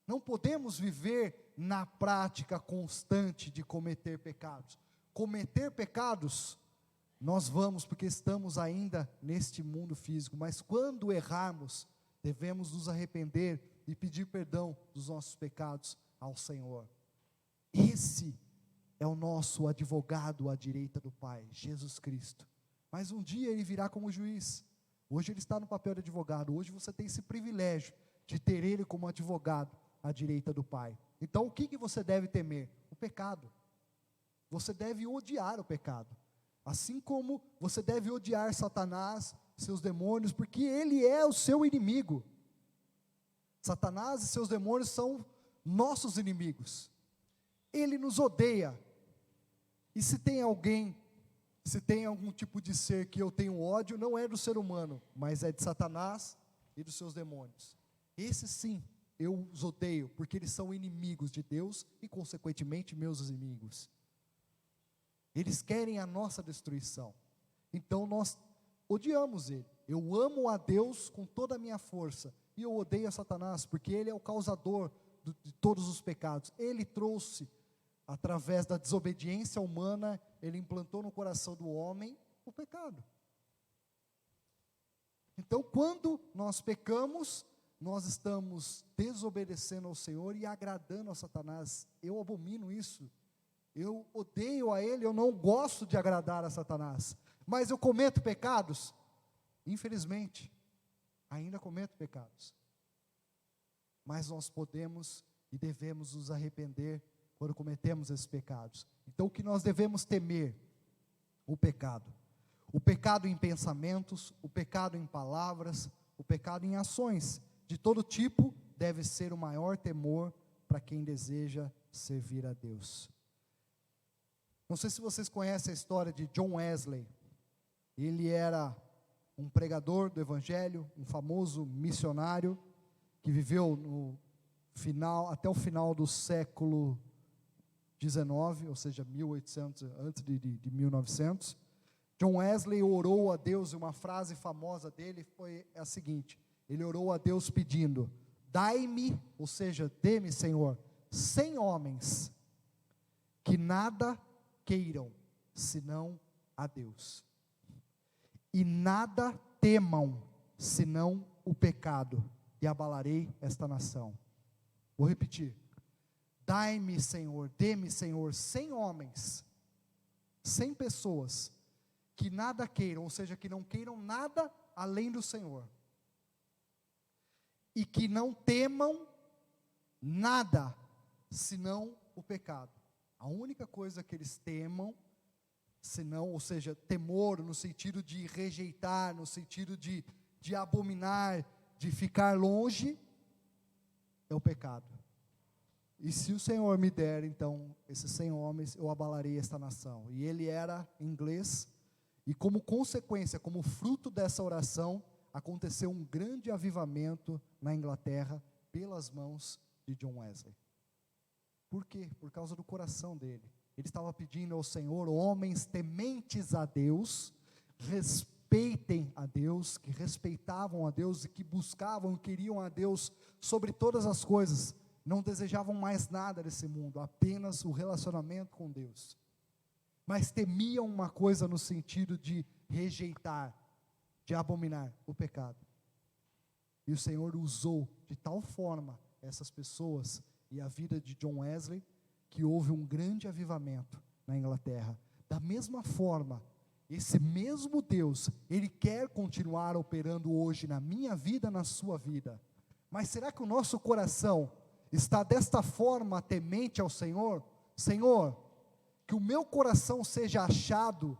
Não podemos viver na prática constante de cometer pecados. Cometer pecados, nós vamos porque estamos ainda neste mundo físico, mas quando errarmos, devemos nos arrepender e pedir perdão dos nossos pecados ao Senhor. Esse é o nosso advogado à direita do Pai, Jesus Cristo. Mas um dia Ele virá como juiz. Hoje Ele está no papel de advogado. Hoje você tem esse privilégio de ter Ele como advogado à direita do Pai. Então o que você deve temer? O pecado. Você deve odiar o pecado. Assim como você deve odiar Satanás, seus demônios, porque ele é o seu inimigo. Satanás e seus demônios são nossos inimigos. Ele nos odeia. E se tem algum tipo de ser que eu tenho ódio, não é do ser humano, mas é de Satanás e dos seus demônios. Esses sim, eu os odeio, porque eles são inimigos de Deus e consequentemente meus inimigos. Eles querem a nossa destruição. Então nós odiamos ele. Eu amo a Deus com toda a minha força, e eu odeio a Satanás, porque ele é o causador de todos os pecados. Ele trouxe, através da desobediência humana, ele implantou no coração do homem o pecado. Então, quando nós pecamos, nós estamos desobedecendo ao Senhor e agradando a Satanás. Eu abomino isso. Eu odeio a ele, eu não gosto de agradar a Satanás. Mas eu cometo pecados? Infelizmente, ainda cometo pecados. Mas nós podemos e devemos nos arrepender quando cometemos esses pecados. Então o que nós devemos temer? O pecado. O pecado em pensamentos, o pecado em palavras, o pecado em ações. De todo tipo, deve ser o maior temor para quem deseja servir a Deus. Não sei se vocês conhecem a história de John Wesley. Ele era um pregador do Evangelho, um famoso missionário, que viveu até o final do século XIX, ou seja, 1800, antes de 1900. John Wesley orou a Deus, e uma frase famosa dele foi a seguinte: ele orou a Deus pedindo: dai-me, ou seja, dê-me, Senhor, 100 homens que nada queiram, senão a Deus, e nada temam, senão o pecado, e abalarei esta nação. Vou repetir: dai-me, Senhor, dê-me, Senhor, 100 homens, 100 pessoas, que nada queiram, ou seja, que não queiram nada além do Senhor, e que não temam nada, senão o pecado. A única coisa que eles temam, senão, ou seja, temor no sentido de rejeitar, no sentido de abominar, de ficar longe, é o pecado. E se o Senhor me der, então, esses 100 homens, eu abalarei esta nação. E ele era inglês, e como consequência, como fruto dessa oração, aconteceu um grande avivamento na Inglaterra, pelas mãos de John Wesley. Por quê? Por causa do coração dele. Ele estava pedindo ao Senhor homens tementes a Deus, respeitem a Deus, que respeitavam a Deus e que buscavam e queriam a Deus sobre todas as coisas. Não desejavam mais nada desse mundo, apenas o relacionamento com Deus. Mas temiam uma coisa no sentido de rejeitar, de abominar o pecado. E o Senhor usou de tal forma essas pessoas e a vida de John Wesley, que houve um grande avivamento na Inglaterra. Da mesma forma, esse mesmo Deus, Ele quer continuar operando hoje na minha vida, na sua vida. Mas será que o nosso coração está desta forma temente ao Senhor? Senhor, que o meu coração seja achado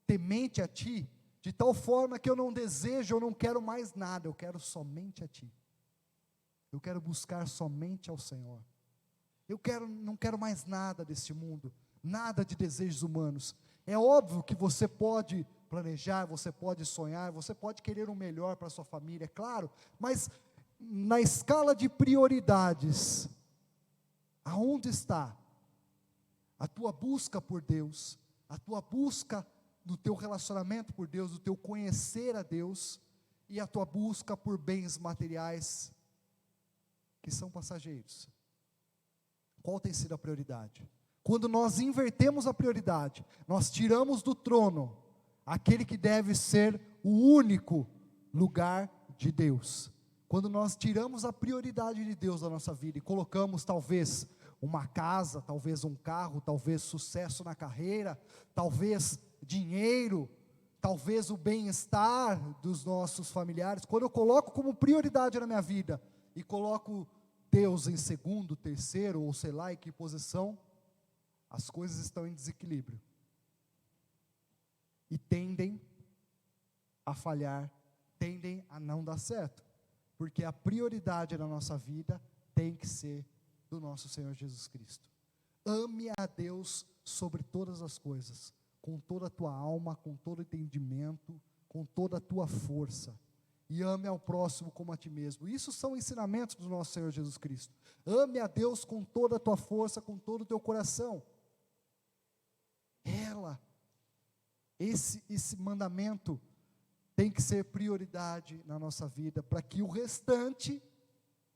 temente a Ti, de tal forma que eu não desejo, eu não quero mais nada, eu quero somente a Ti. Eu quero buscar somente ao Senhor. Não quero mais nada deste mundo, nada de desejos humanos. É óbvio que você pode planejar, você pode sonhar, você pode querer o melhor para a sua família, é claro, mas na escala de prioridades, aonde está a tua busca por Deus, a tua busca do teu relacionamento por Deus, do teu conhecer a Deus, e a tua busca por bens materiais, que são passageiros? Qual tem sido a prioridade? Quando nós invertemos a prioridade, nós tiramos do trono aquele que deve ser o único lugar de Deus. Quando nós tiramos a prioridade de Deus da nossa vida e colocamos talvez uma casa, talvez um carro, talvez sucesso na carreira, talvez dinheiro, talvez o bem-estar dos nossos familiares, quando eu coloco como prioridade na minha vida e coloco Deus em segundo, terceiro, ou sei lá em que posição, as coisas estão em desequilíbrio e tendem a falhar, tendem a não dar certo, porque a prioridade na nossa vida tem que ser do nosso Senhor Jesus Cristo. Ame a Deus sobre todas as coisas, com toda a tua alma, com todo o entendimento, com toda a tua força, e ame ao próximo como a ti mesmo. Isso são ensinamentos do nosso Senhor Jesus Cristo. Ame a Deus com toda a tua força, com todo o teu coração. Esse mandamento tem que ser prioridade na nossa vida, para que o restante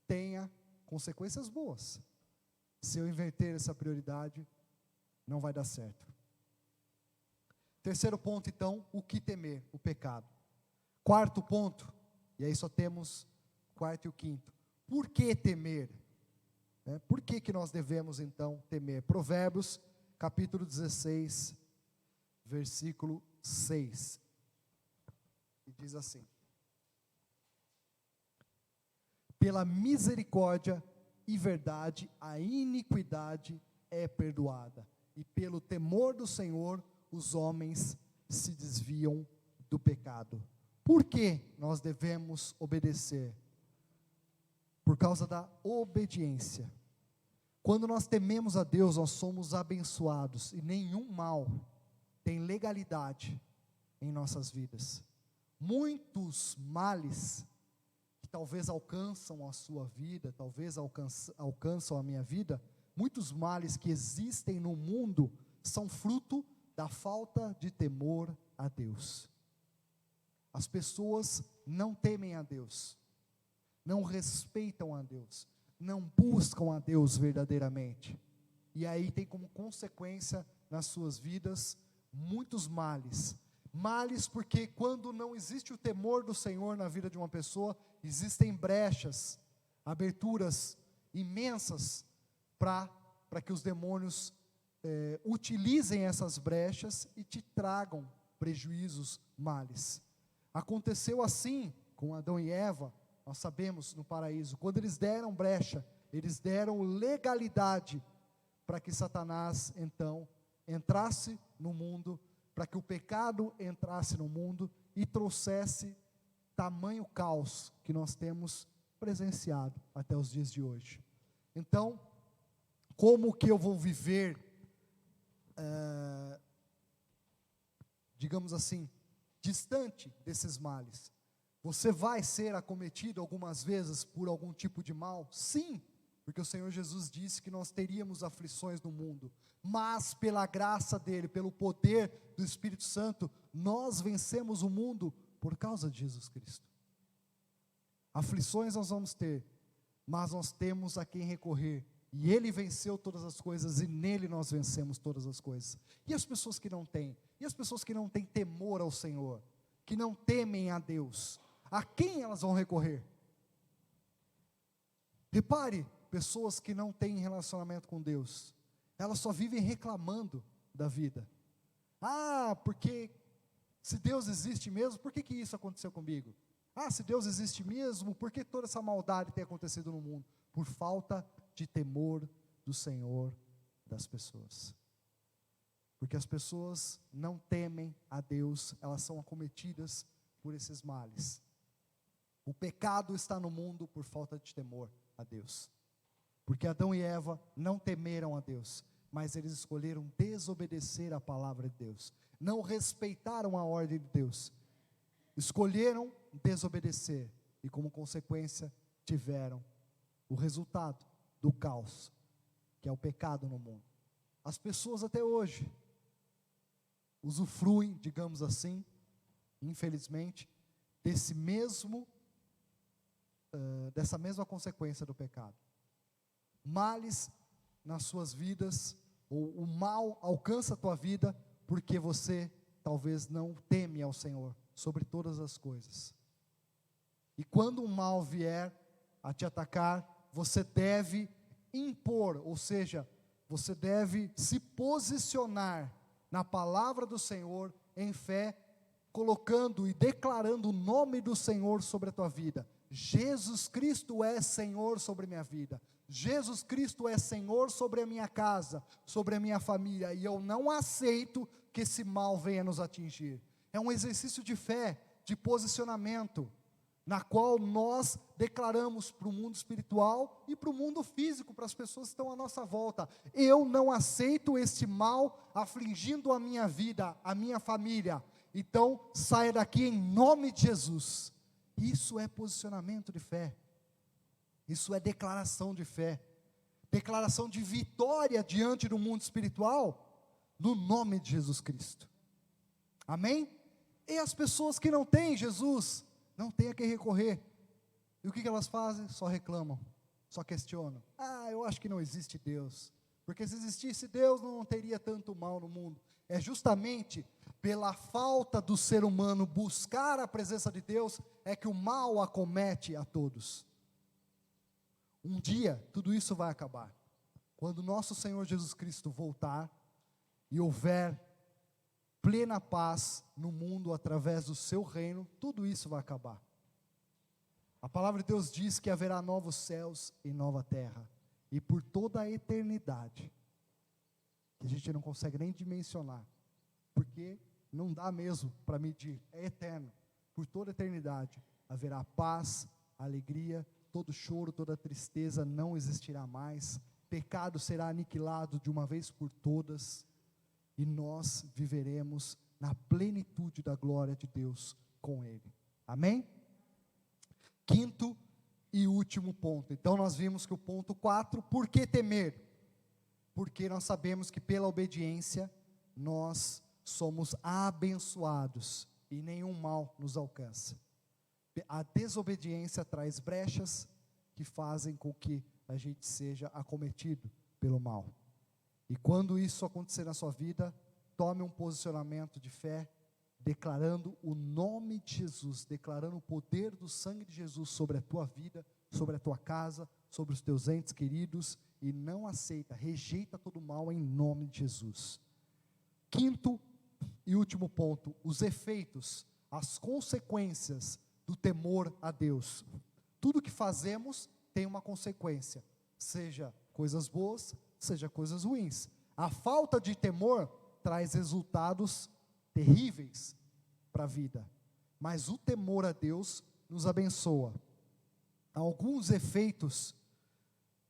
tenha consequências boas. Se eu inverter essa prioridade, não vai dar certo. Terceiro ponto, então, o que temer? O pecado. Quarto ponto, e aí só temos o quarto e o quinto. Por que temer? Por que nós devemos, então, temer? Provérbios, capítulo 16, versículo 6. E diz assim: pela misericórdia e verdade, a iniquidade é perdoada, e pelo temor do Senhor, os homens se desviam do pecado. Por que nós devemos obedecer? Por causa da obediência. Quando nós tememos a Deus, nós somos abençoados, e nenhum mal tem legalidade em nossas vidas. Muitos males que talvez alcançam a sua vida, talvez alcançam a minha vida, muitos males que existem no mundo são fruto da falta de temor a Deus. As pessoas não temem a Deus, não respeitam a Deus, não buscam a Deus verdadeiramente, e aí tem como consequência nas suas vidas muitos males. Males porque quando não existe o temor do Senhor na vida de uma pessoa, existem brechas, aberturas imensas para que os demônios utilizem essas brechas e te tragam prejuízos, males. Aconteceu assim com Adão e Eva, nós sabemos, no paraíso, quando eles deram brecha, eles deram legalidade para que Satanás então entrasse no mundo, para que o pecado entrasse no mundo e trouxesse tamanho caos que nós temos presenciado até os dias de hoje. Então, como que eu vou viver, digamos assim, distante desses males? Você vai ser acometido algumas vezes por algum tipo de mal? Sim, porque o Senhor Jesus disse que nós teríamos aflições no mundo, mas pela graça dEle, pelo poder do Espírito Santo, nós vencemos o mundo por causa de Jesus Cristo. Aflições nós vamos ter, mas nós temos a quem recorrer, e Ele venceu todas as coisas, e nele nós vencemos todas as coisas. E as pessoas que não têm? E as pessoas que não têm temor ao Senhor, que não temem a Deus, a quem elas vão recorrer? Repare, pessoas que não têm relacionamento com Deus, elas só vivem reclamando da vida. Porque se Deus existe mesmo, por que isso aconteceu comigo? Se Deus existe mesmo, por que toda essa maldade tem acontecido no mundo? Por falta de temor do Senhor das pessoas. Porque as pessoas não temem a Deus, elas são acometidas por esses males. O pecado está no mundo por falta de temor a Deus. Porque Adão e Eva não temeram a Deus, mas eles escolheram desobedecer a palavra de Deus. Não respeitaram a ordem de Deus. Escolheram desobedecer e como consequência tiveram o resultado do caos, que é o pecado no mundo. As pessoas até hoje usufruem, digamos assim, infelizmente, dessa mesma consequência do pecado. Males nas suas vidas, ou o mal alcança a tua vida, porque você talvez não teme ao Senhor sobre todas as coisas. E quando um mal vier a te atacar, você deve impor, ou seja, você deve se posicionar na palavra do Senhor em fé, colocando e declarando o nome do Senhor sobre a tua vida. Jesus Cristo é Senhor sobre a minha vida. Jesus Cristo é Senhor sobre a minha casa, sobre a minha família, e eu não aceito que esse mal venha nos atingir. É um exercício de fé, de posicionamento, na qual nós declaramos para o mundo espiritual e para o mundo físico, para as pessoas que estão à nossa volta: eu não aceito este mal afligindo a minha vida, a minha família, então saia daqui em nome de Jesus. Isso é posicionamento de fé, isso é declaração de fé, declaração de vitória diante do mundo espiritual, no nome de Jesus Cristo, amém? E as pessoas que não têm Jesus, não têm a quem recorrer, e o que elas fazem? Só reclamam, só questionam. Eu acho que não existe Deus, porque se existisse Deus não teria tanto mal no mundo. É justamente pela falta do ser humano buscar a presença de Deus, é que o mal acomete a todos. Um dia, tudo isso vai acabar, quando nosso Senhor Jesus Cristo voltar, e houver plena paz no mundo, através do seu reino, tudo isso vai acabar. A palavra de Deus diz que haverá novos céus e nova terra, e por toda a eternidade, que a gente não consegue nem dimensionar, porque não dá mesmo para medir, é eterno. Por toda a eternidade haverá paz, alegria, todo choro, toda tristeza não existirá mais, pecado será aniquilado de uma vez por todas, e nós viveremos na plenitude da glória de Deus com Ele. Amém? Quinto e último ponto. Então nós vimos que o ponto 4, por que temer? Porque nós sabemos que pela obediência nós somos abençoados e nenhum mal nos alcança. A desobediência traz brechas que fazem com que a gente seja acometido pelo mal. E quando isso acontecer na sua vida, tome um posicionamento de fé, declarando o nome de Jesus, declarando o poder do sangue de Jesus sobre a tua vida, sobre a tua casa, sobre os teus entes queridos, e não aceita, rejeita todo mal em nome de Jesus. Quinto e último ponto, os efeitos, as consequências do temor a Deus. Tudo que fazemos tem uma consequência, seja coisas boas, seja coisas ruins. A falta de temor traz resultados terríveis para a vida, mas o temor a Deus nos abençoa. Alguns efeitos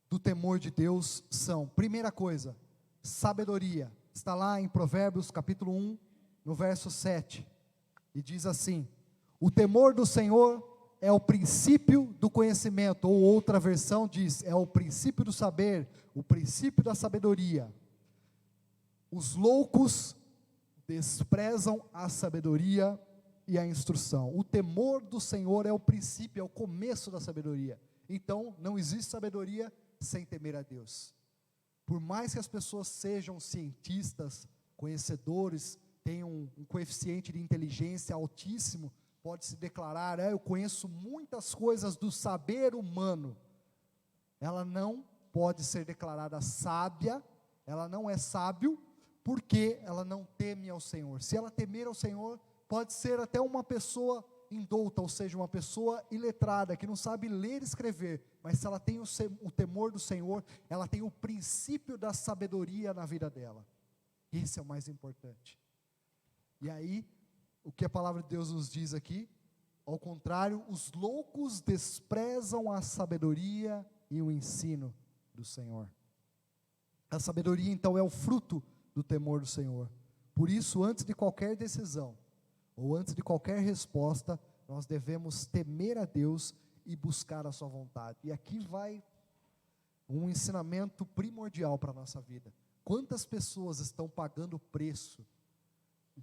do temor de Deus são, primeira coisa, sabedoria. Está lá em Provérbios capítulo 1, no verso 7, e diz assim: o temor do Senhor é o princípio do conhecimento, ou outra versão diz, é o princípio do saber, o princípio da sabedoria. Os loucos desprezam a sabedoria e a instrução. O temor do Senhor é o princípio, é o começo da sabedoria. Então, não existe sabedoria sem temer a Deus. Por mais que as pessoas sejam cientistas, conhecedores, tenham um coeficiente de inteligência altíssimo, pode se declarar, eu conheço muitas coisas do saber humano. Ela não pode ser declarada sábia, ela não é sábio, porque ela não teme ao Senhor. Se ela temer ao Senhor, pode ser até uma pessoa indouta, ou seja, uma pessoa iletrada, que não sabe ler e escrever, mas se ela tem o temor do Senhor, ela tem o princípio da sabedoria na vida dela. Esse é o mais importante. E aí, o que a palavra de Deus nos diz aqui, ao contrário, os loucos desprezam a sabedoria e o ensino do Senhor. A sabedoria, então, é o fruto do temor do Senhor. Por isso, antes de qualquer decisão, ou antes de qualquer resposta, nós devemos temer a Deus e buscar a sua vontade. E aqui vai um ensinamento primordial para a nossa vida. Quantas pessoas estão pagando o preço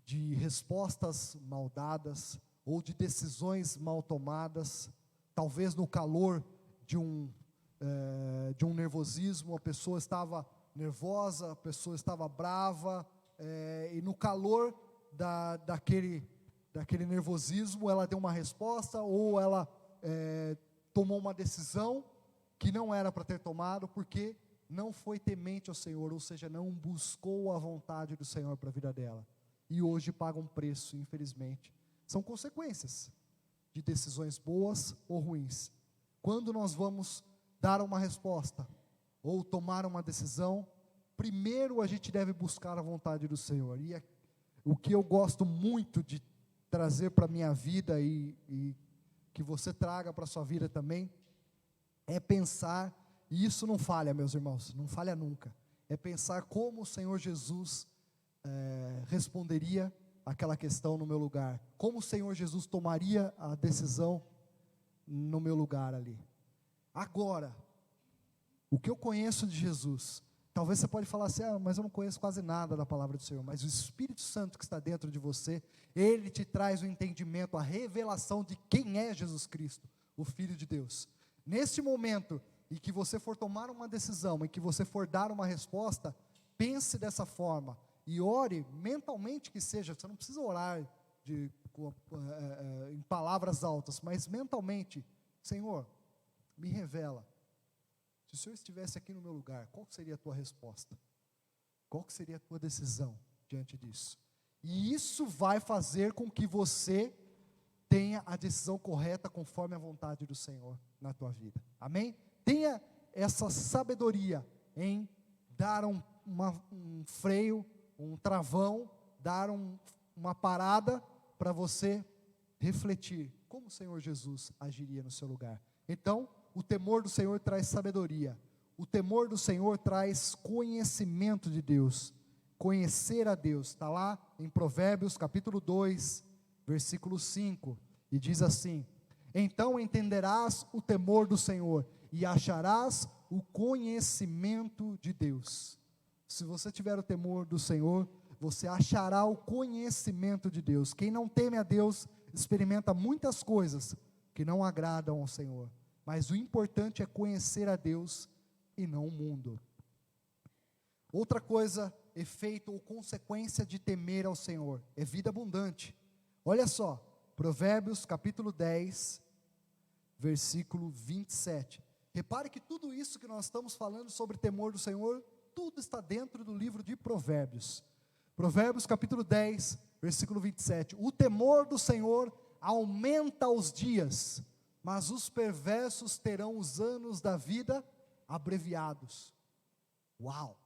de respostas mal dadas, ou de decisões mal tomadas, talvez no calor de um nervosismo, a pessoa estava nervosa, a pessoa estava brava, e no calor daquele nervosismo, ela deu uma resposta, ou ela tomou uma decisão que não era para ter tomado, porque não foi temente ao Senhor, ou seja, não buscou a vontade do Senhor para a vida dela, e hoje paga um preço, infelizmente. São consequências de decisões boas ou ruins. Quando nós vamos dar uma resposta, ou tomar uma decisão, primeiro a gente deve buscar a vontade do Senhor. E o que eu gosto muito de trazer para a minha vida, e que você traga para a sua vida também, é pensar, e isso não falha, meus irmãos, não falha nunca, é pensar como o Senhor Jesus responderia aquela questão no meu lugar, como o Senhor Jesus tomaria a decisão no meu lugar ali. Agora, o que eu conheço de Jesus, talvez você pode falar assim, mas eu não conheço quase nada da palavra do Senhor, mas o Espírito Santo que está dentro de você, ele te traz o entendimento, a revelação de quem é Jesus Cristo, o Filho de Deus. Neste momento em que você for tomar uma decisão, em que você for dar uma resposta, pense dessa forma, e ore mentalmente que seja, você não precisa orar em palavras altas, mas mentalmente, Senhor, me revela, se o Senhor estivesse aqui no meu lugar, qual seria a tua resposta? Qual seria a tua decisão diante disso? E isso vai fazer com que você tenha a decisão correta conforme a vontade do Senhor na tua vida. Amém? Tenha essa sabedoria em dar um freio, um travão, dar uma parada para você refletir como o Senhor Jesus agiria no seu lugar. Então, o temor do Senhor traz sabedoria. o temor do Senhor traz conhecimento de Deus, conhecer a Deus. Está lá em Provérbios capítulo 2, versículo 5, e diz assim: então entenderás o temor do Senhor, e acharás o conhecimento de Deus. Se você tiver o temor do Senhor, você achará o conhecimento de Deus. Quem não teme a Deus, experimenta muitas coisas que não agradam ao Senhor, mas o importante é conhecer a Deus e não o mundo. Outra coisa, efeito ou consequência de temer ao Senhor, é vida abundante. Olha só, Provérbios capítulo 10, versículo 27. Repare que tudo isso que nós estamos falando sobre temor do Senhor, tudo está dentro do livro de Provérbios. Provérbios capítulo 10, versículo 27. O temor do Senhor aumenta os dias, mas os perversos terão os anos da vida abreviados. Uau!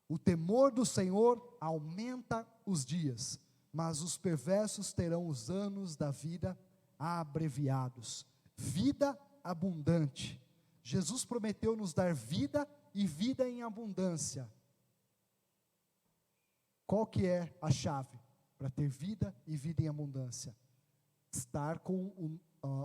O temor do Senhor aumenta os dias, mas os perversos terão os anos da vida abreviados. Vida abundante. Jesus prometeu nos dar vida e vida em abundância. Qual que é a chave para ter vida e vida em abundância? Estar com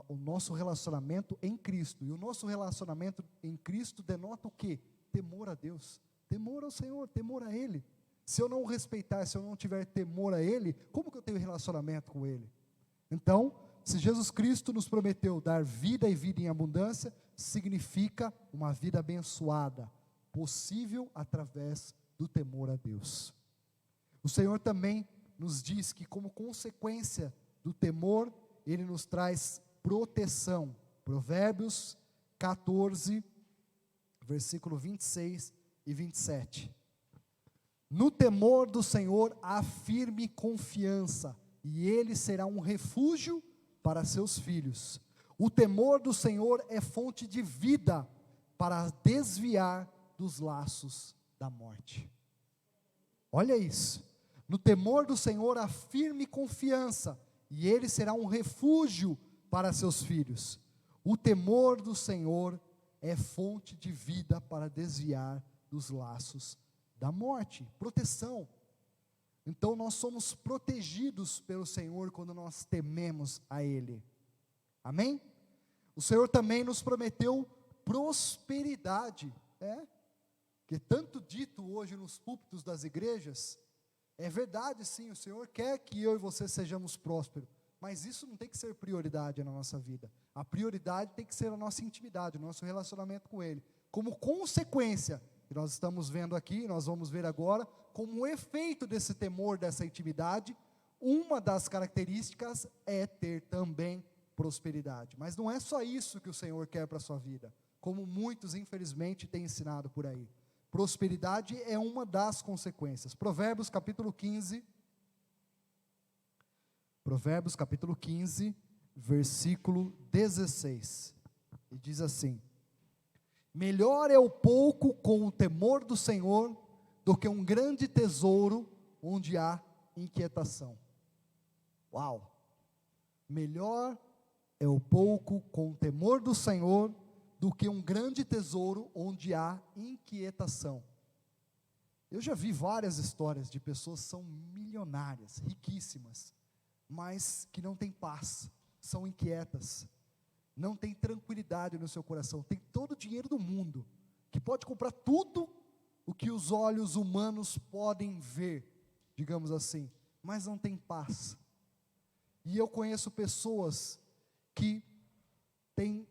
o nosso relacionamento em Cristo. E o nosso relacionamento em Cristo denota o quê? Temor a Deus, temor ao Senhor, temor a Ele. Se eu não o respeitar, se eu não tiver temor a Ele, como que eu tenho relacionamento com Ele? Então, se Jesus Cristo nos prometeu dar vida e vida em abundância, significa uma vida abençoada, possível através do temor a Deus. O Senhor também nos diz que, como consequência do temor, Ele nos traz proteção. Provérbios 14, versículo 26 e 27. No temor do Senhor há firme confiança, e Ele será um refúgio para seus filhos. O temor do Senhor é fonte de vida, para desviar dos laços da morte. Olha isso. No temor do Senhor há firme confiança, e Ele será um refúgio para seus filhos. O temor do Senhor é fonte de vida para desviar dos laços da morte, proteção. Então nós somos protegidos pelo Senhor quando nós tememos a Ele. Amém? O Senhor também nos prometeu prosperidade, que tanto dito hoje nos púlpitos das igrejas. É verdade, sim, o Senhor quer que eu e você sejamos prósperos, mas isso não tem que ser prioridade na nossa vida. A prioridade tem que ser a nossa intimidade, o nosso relacionamento com Ele. Como consequência, que nós estamos vendo aqui, nós vamos ver agora, como um efeito desse temor, dessa intimidade, uma das características é ter também prosperidade. Mas não é só isso que o Senhor quer para a sua vida, como muitos infelizmente têm ensinado por aí. Prosperidade é uma das consequências. Provérbios capítulo 15, versículo 16, e diz assim: melhor é o pouco com o temor do Senhor, do que um grande tesouro onde há inquietação. Uau! Melhor é o pouco com o temor do Senhor, do que um grande tesouro onde há inquietação. Eu já vi várias histórias de pessoas que são milionárias, riquíssimas, mas que não têm paz, são inquietas, não têm tranquilidade no seu coração, tem todo o dinheiro do mundo, que pode comprar tudo o que os olhos humanos podem ver, digamos assim, mas não tem paz. E eu conheço pessoas que têm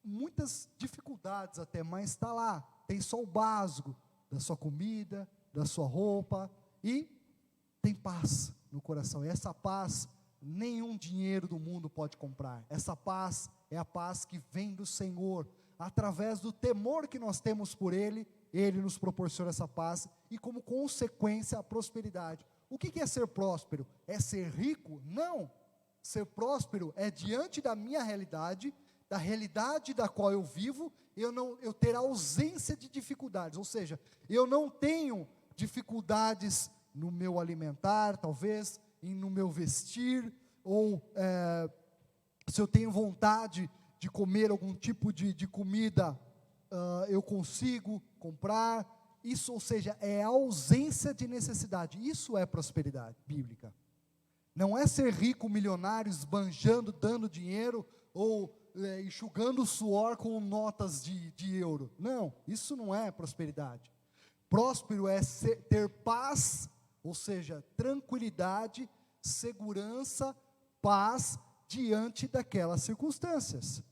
muitas dificuldades até, mas está lá, tem só o básico da sua comida, da sua roupa, e tem paz no coração. E essa paz nenhum dinheiro do mundo pode comprar. Essa paz é a paz que vem do Senhor, através do temor que nós temos por Ele. Ele nos proporciona essa paz, e como consequência a prosperidade. O que é ser próspero? É ser rico? Não. Ser próspero é diante da minha realidade, da realidade da qual eu vivo, eu ter ausência de dificuldades, ou seja, eu não tenho dificuldades no meu alimentar, talvez, no meu vestir, ou se eu tenho vontade de comer algum tipo de comida eu consigo comprar. Isso, ou seja, é a ausência de necessidade. Isso é prosperidade bíblica. Não é ser rico, milionário, esbanjando, dando dinheiro, ou enxugando o suor com notas de euro. Não, isso não é prosperidade. Próspero é ter paz, ou seja, tranquilidade, segurança, paz diante daquelas circunstâncias.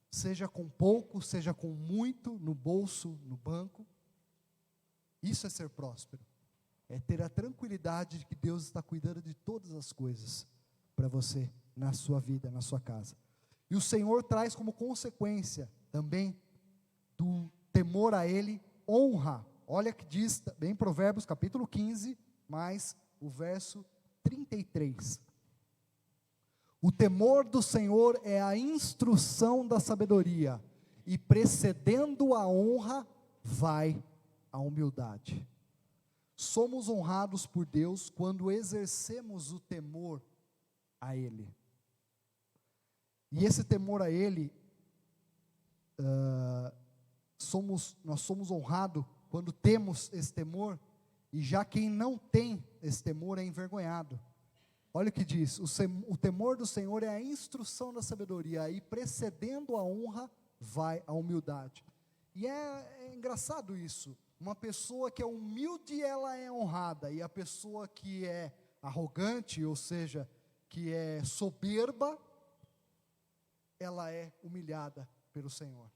Seja com pouco, seja com muito, no bolso, no banco. Isso é ser próspero. É ter a tranquilidade de que Deus está cuidando de todas as coisas para você, na sua vida, na sua casa. E o Senhor traz como consequência também do temor a Ele, honra. Olha que diz também Provérbios capítulo 15, mais o verso 33. O temor do Senhor é a instrução da sabedoria, e precedendo a honra, vai a humildade. Somos honrados por Deus quando exercemos o temor a Ele. E esse temor a Ele, nós somos honrados quando temos esse temor, e já quem não tem esse temor é envergonhado. Olha o que diz, o temor do Senhor é a instrução da sabedoria, e precedendo a honra, vai a humildade. E é engraçado isso. Uma pessoa que é humilde, ela é honrada, e a pessoa que é arrogante, ou seja, que é soberba, ela é humilhada pelo Senhor.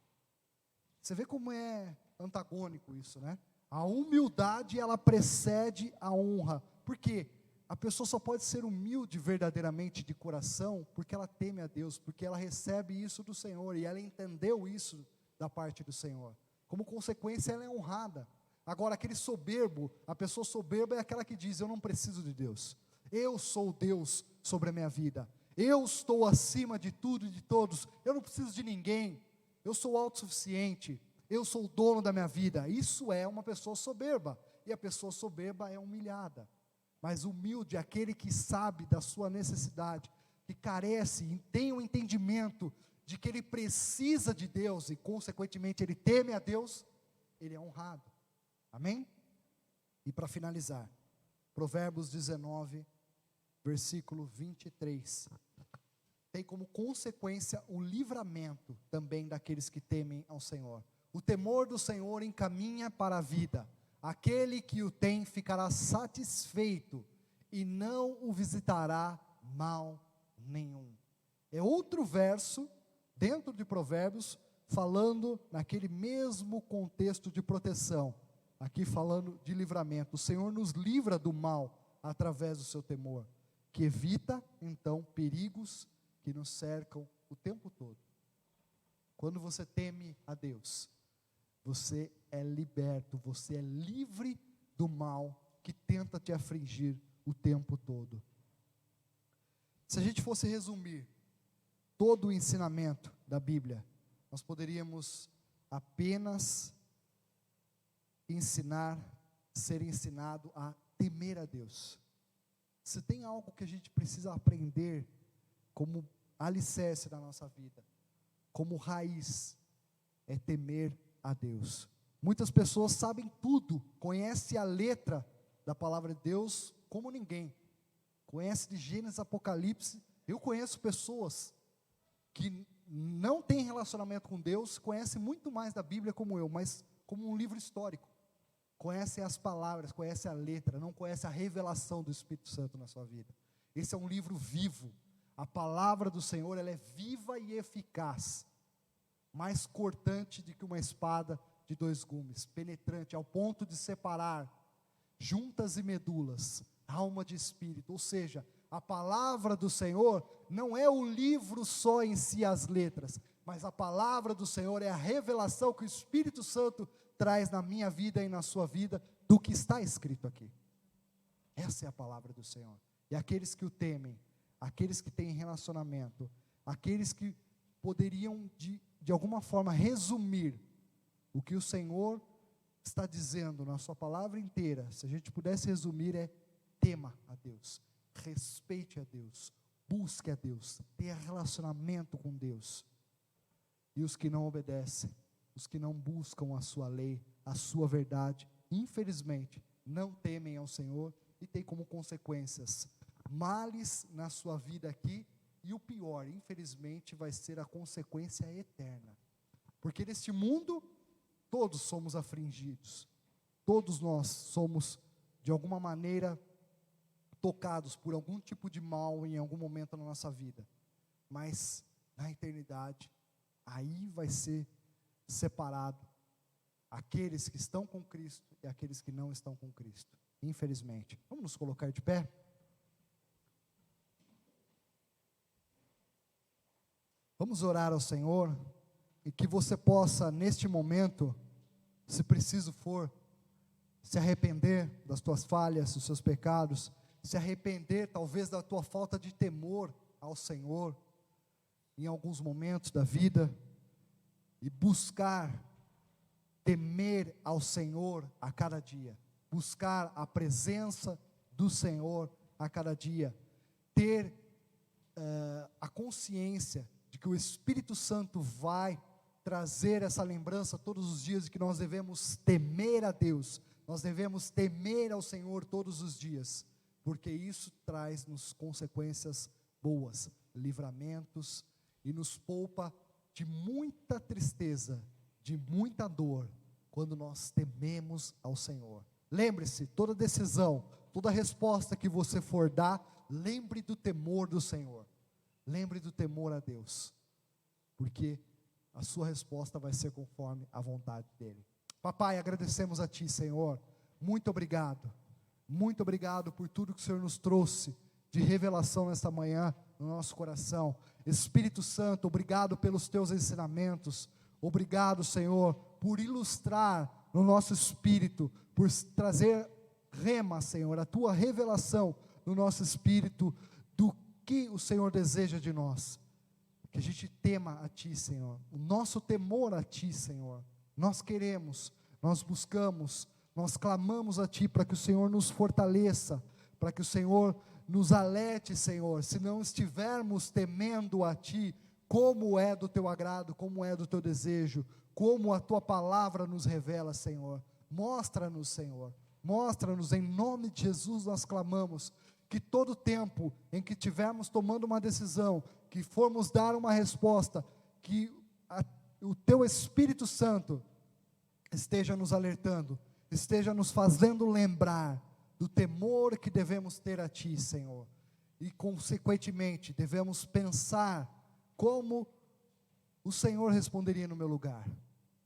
Você vê como é antagônico isso, né? A humildade, ela precede a honra. Por quê? A pessoa só pode ser humilde verdadeiramente de coração, porque ela teme a Deus, porque ela recebe isso do Senhor, e ela entendeu isso da parte do Senhor. Como consequência, ela é honrada. Agora, aquele soberbo, a pessoa soberba é aquela que diz, eu não preciso de Deus. Eu sou Deus sobre a minha vida. Eu estou acima de tudo e de todos. Eu não preciso de ninguém. Eu sou autossuficiente. Eu sou o dono da minha vida. Isso é uma pessoa soberba. E a pessoa soberba é humilhada. Mas humilde é aquele que sabe da sua necessidade, que carece e tem um entendimento de que ele precisa de Deus e, consequentemente, ele teme a Deus, ele é honrado. Amém? E para finalizar, Provérbios 19, versículo 23. Tem como consequência o livramento também daqueles que temem ao Senhor. O temor do Senhor encaminha para a vida. Aquele que o tem ficará satisfeito e não o visitará mal nenhum. É outro verso dentro de Provérbios, falando naquele mesmo contexto de proteção, aqui falando de livramento. O Senhor nos livra do mal através do seu temor, que evita então perigos que nos cercam o tempo todo. Quando você teme a Deus, você é liberto, você é livre do mal que tenta te afligir o tempo todo. Se a gente fosse resumir todo o ensinamento da Bíblia, nós poderíamos apenas ser ensinado a temer a Deus. Se tem algo que a gente precisa aprender como alicerce da nossa vida, como raiz, é temer a Deus. Muitas pessoas sabem tudo, conhecem a letra da palavra de Deus como ninguém. Conhece de Gênesis a Apocalipse. Eu conheço pessoas que não têm relacionamento com Deus, conhecem muito mais da Bíblia como eu, mas como um livro histórico. Conhecem as palavras, conhecem a letra, não conhecem a revelação do Espírito Santo na sua vida. Esse é um livro vivo. A palavra do Senhor, ela é viva e eficaz, mais cortante do que uma espada de 2 gumes, penetrante ao ponto de separar juntas e medulas, alma de espírito. Ou seja, a palavra do Senhor não é o livro só em si, as letras, mas a palavra do Senhor é a revelação que o Espírito Santo traz na minha vida e na sua vida, do que está escrito aqui. Essa é a palavra do Senhor. E aqueles que o temem, aqueles que têm relacionamento, aqueles que poderiam de alguma forma resumir o que o Senhor está dizendo na sua palavra inteira, se a gente pudesse resumir, é: tema a Deus, respeite a Deus, busque a Deus, tenha relacionamento com Deus. E os que não obedecem, os que não buscam a sua lei, a sua verdade, infelizmente, não temem ao Senhor e tem como consequências males na sua vida aqui, e o pior, infelizmente, vai ser a consequência eterna. Porque neste mundo, todos somos afligidos, todos nós somos, de alguma maneira, tocados por algum tipo de mal em algum momento na nossa vida. Mas, na eternidade, aí vai ser separado aqueles que estão com Cristo e aqueles que não estão com Cristo, infelizmente. Vamos nos colocar de pé? Vamos orar ao Senhor, e que você possa, neste momento, se preciso for, se arrepender das tuas falhas, dos seus pecados, se arrepender talvez da tua falta de temor ao Senhor, em alguns momentos da vida, e buscar temer ao Senhor a cada dia, buscar a presença do Senhor a cada dia, ter a consciência de que o Espírito Santo vai trazer essa lembrança todos os dias de que nós devemos temer a Deus, nós devemos temer ao Senhor todos os dias, porque isso traz-nos consequências boas, livramentos, e nos poupa de muita tristeza, de muita dor, quando nós tememos ao Senhor. Lembre-se, toda decisão, toda resposta que você for dar, lembre do temor do Senhor, lembre do temor a Deus, porque a sua resposta vai ser conforme a vontade dEle. Papai, agradecemos a Ti, Senhor, muito obrigado por tudo que o Senhor nos trouxe de revelação nesta manhã, no nosso coração. Espírito Santo, obrigado pelos Teus ensinamentos, obrigado, Senhor, por ilustrar no nosso espírito, por trazer rema, Senhor, a Tua revelação no nosso espírito, do que o Senhor deseja de nós, que a gente tema a Ti, Senhor, o nosso temor a Ti, Senhor, nós queremos, nós buscamos, nós clamamos a Ti para que o Senhor nos fortaleça, para que o Senhor nos alerte, Senhor, se não estivermos temendo a Ti, como é do Teu agrado, como é do Teu desejo, como a Tua palavra nos revela, Senhor. Mostra-nos, Senhor, mostra-nos, em nome de Jesus nós clamamos, que todo tempo em que estivermos tomando uma decisão, que formos dar uma resposta, que o Teu Espírito Santo esteja nos alertando, esteja nos fazendo lembrar do temor que devemos ter a Ti, Senhor, e consequentemente devemos pensar como o Senhor responderia no meu lugar,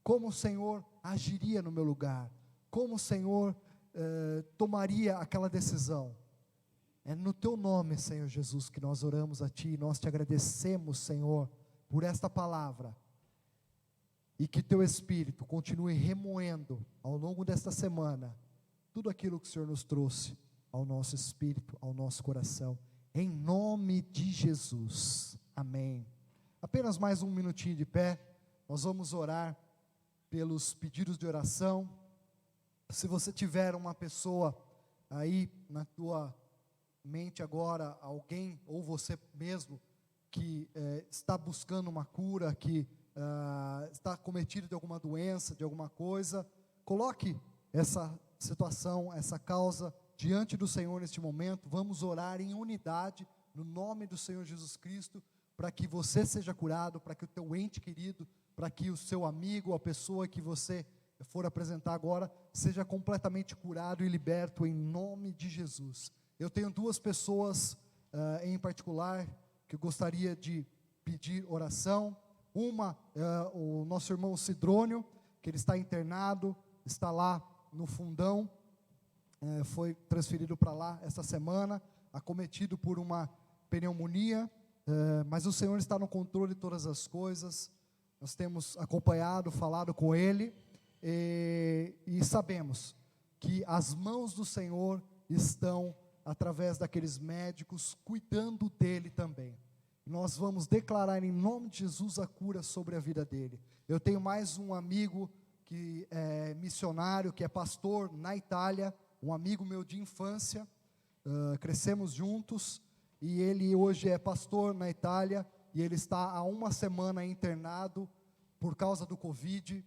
como o Senhor agiria no meu lugar, como o Senhor tomaria aquela decisão. É no Teu nome, Senhor Jesus, que nós oramos a Ti, e nós Te agradecemos, Senhor, por esta palavra, e que Teu Espírito continue remoendo, ao longo desta semana, tudo aquilo que o Senhor nos trouxe, ao nosso espírito, ao nosso coração, em nome de Jesus, amém. Apenas mais um minutinho de pé, nós vamos orar pelos pedidos de oração. Se você tiver uma pessoa aí na tua mente agora, alguém ou você mesmo que está buscando uma cura, que está cometido de alguma doença, de alguma coisa, coloque essa situação, essa causa diante do Senhor neste momento. Vamos orar em unidade no nome do Senhor Jesus Cristo, para que você seja curado, para que o teu ente querido, para que o seu amigo, a pessoa que você for apresentar agora, seja completamente curado e liberto em nome de Jesus. Eu tenho duas pessoas em particular que eu gostaria de pedir oração. Uma é o nosso irmão Sidrônio, que ele está internado, está lá no fundão, foi transferido para lá esta semana, acometido por uma pneumonia, mas o Senhor está no controle de todas as coisas. Nós temos acompanhado, falado com ele, e sabemos que as mãos do Senhor estão, através daqueles médicos, cuidando dele também. Nós vamos declarar em nome de Jesus a cura sobre a vida dele. Eu tenho mais um amigo que é missionário, que é pastor na Itália, um amigo meu de infância, crescemos juntos, e ele hoje é pastor na Itália, e ele está há uma semana internado por causa do Covid,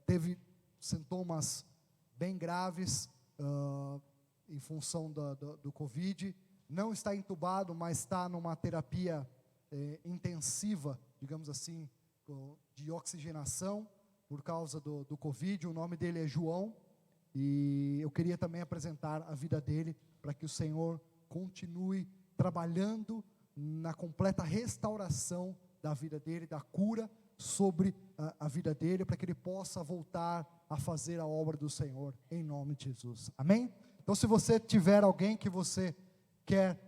teve sintomas bem graves em função do Covid, não está entubado, mas está numa terapia intensiva, digamos assim, de oxigenação, por causa do Covid. O nome dele é João, e eu queria também apresentar a vida dele, para que o Senhor continue trabalhando na completa restauração da vida dele, da cura sobre a vida dele, para que ele possa voltar a fazer a obra do Senhor, em nome de Jesus, amém? Então, se você tiver alguém que você quer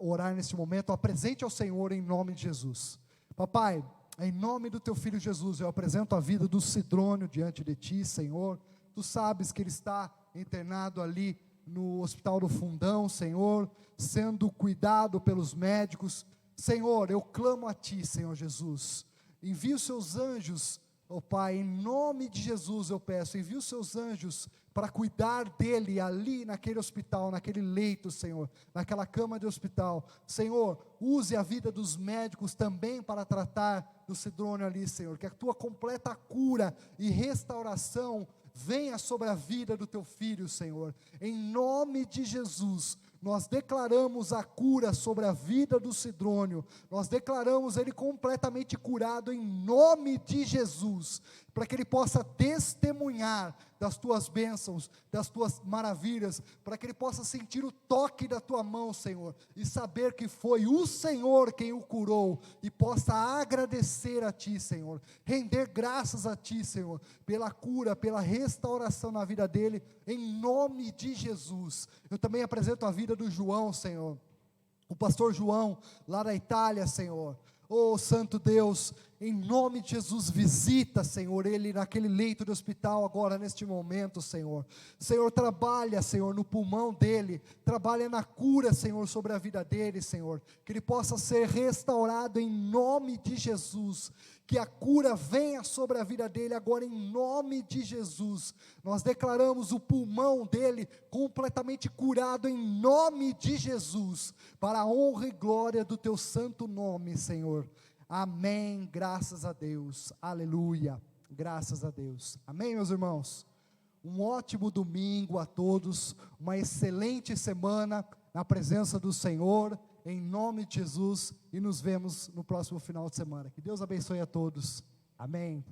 orar nesse momento, apresente ao Senhor em nome de Jesus. Papai, em nome do teu filho Jesus, eu apresento a vida do Sidrônio diante de ti, Senhor. Tu sabes que ele está internado ali no Hospital do Fundão, Senhor, sendo cuidado pelos médicos. Senhor, eu clamo a ti, Senhor Jesus, envia os seus anjos, ó Pai, em nome de Jesus eu peço, envia os seus anjos para cuidar dele ali naquele hospital, naquele leito, Senhor, naquela cama de hospital. Senhor, use a vida dos médicos também para tratar do Sidrônio ali, Senhor, que a tua completa cura e restauração venha sobre a vida do teu filho, Senhor, em nome de Jesus. Nós declaramos a cura sobre a vida do Sidrônio, nós declaramos ele completamente curado em nome de Jesus, para que ele possa testemunhar das tuas bênçãos, das tuas maravilhas, para que ele possa sentir o toque da tua mão, Senhor, e saber que foi o Senhor quem o curou, e possa agradecer a ti, Senhor, render graças a ti, Senhor, pela cura, pela restauração na vida dele, em nome de Jesus. Eu também apresento a vida do João, Senhor, o pastor João, lá da Itália, Senhor. Oh, Santo Deus, em nome de Jesus, visita, Senhor, ele naquele leito de hospital agora, neste momento, Senhor. Senhor, trabalha, Senhor, no pulmão dele, trabalha na cura, Senhor, sobre a vida dele, Senhor, que ele possa ser restaurado em nome de Jesus, que a cura venha sobre a vida dele agora em nome de Jesus. Nós declaramos o pulmão dele completamente curado em nome de Jesus, para a honra e glória do teu santo nome, Senhor. Amém, graças a Deus, aleluia, graças a Deus, amém, meus irmãos? Um ótimo domingo a todos, uma excelente semana na presença do Senhor, em nome de Jesus, e nos vemos no próximo final de semana. Que Deus abençoe a todos, amém.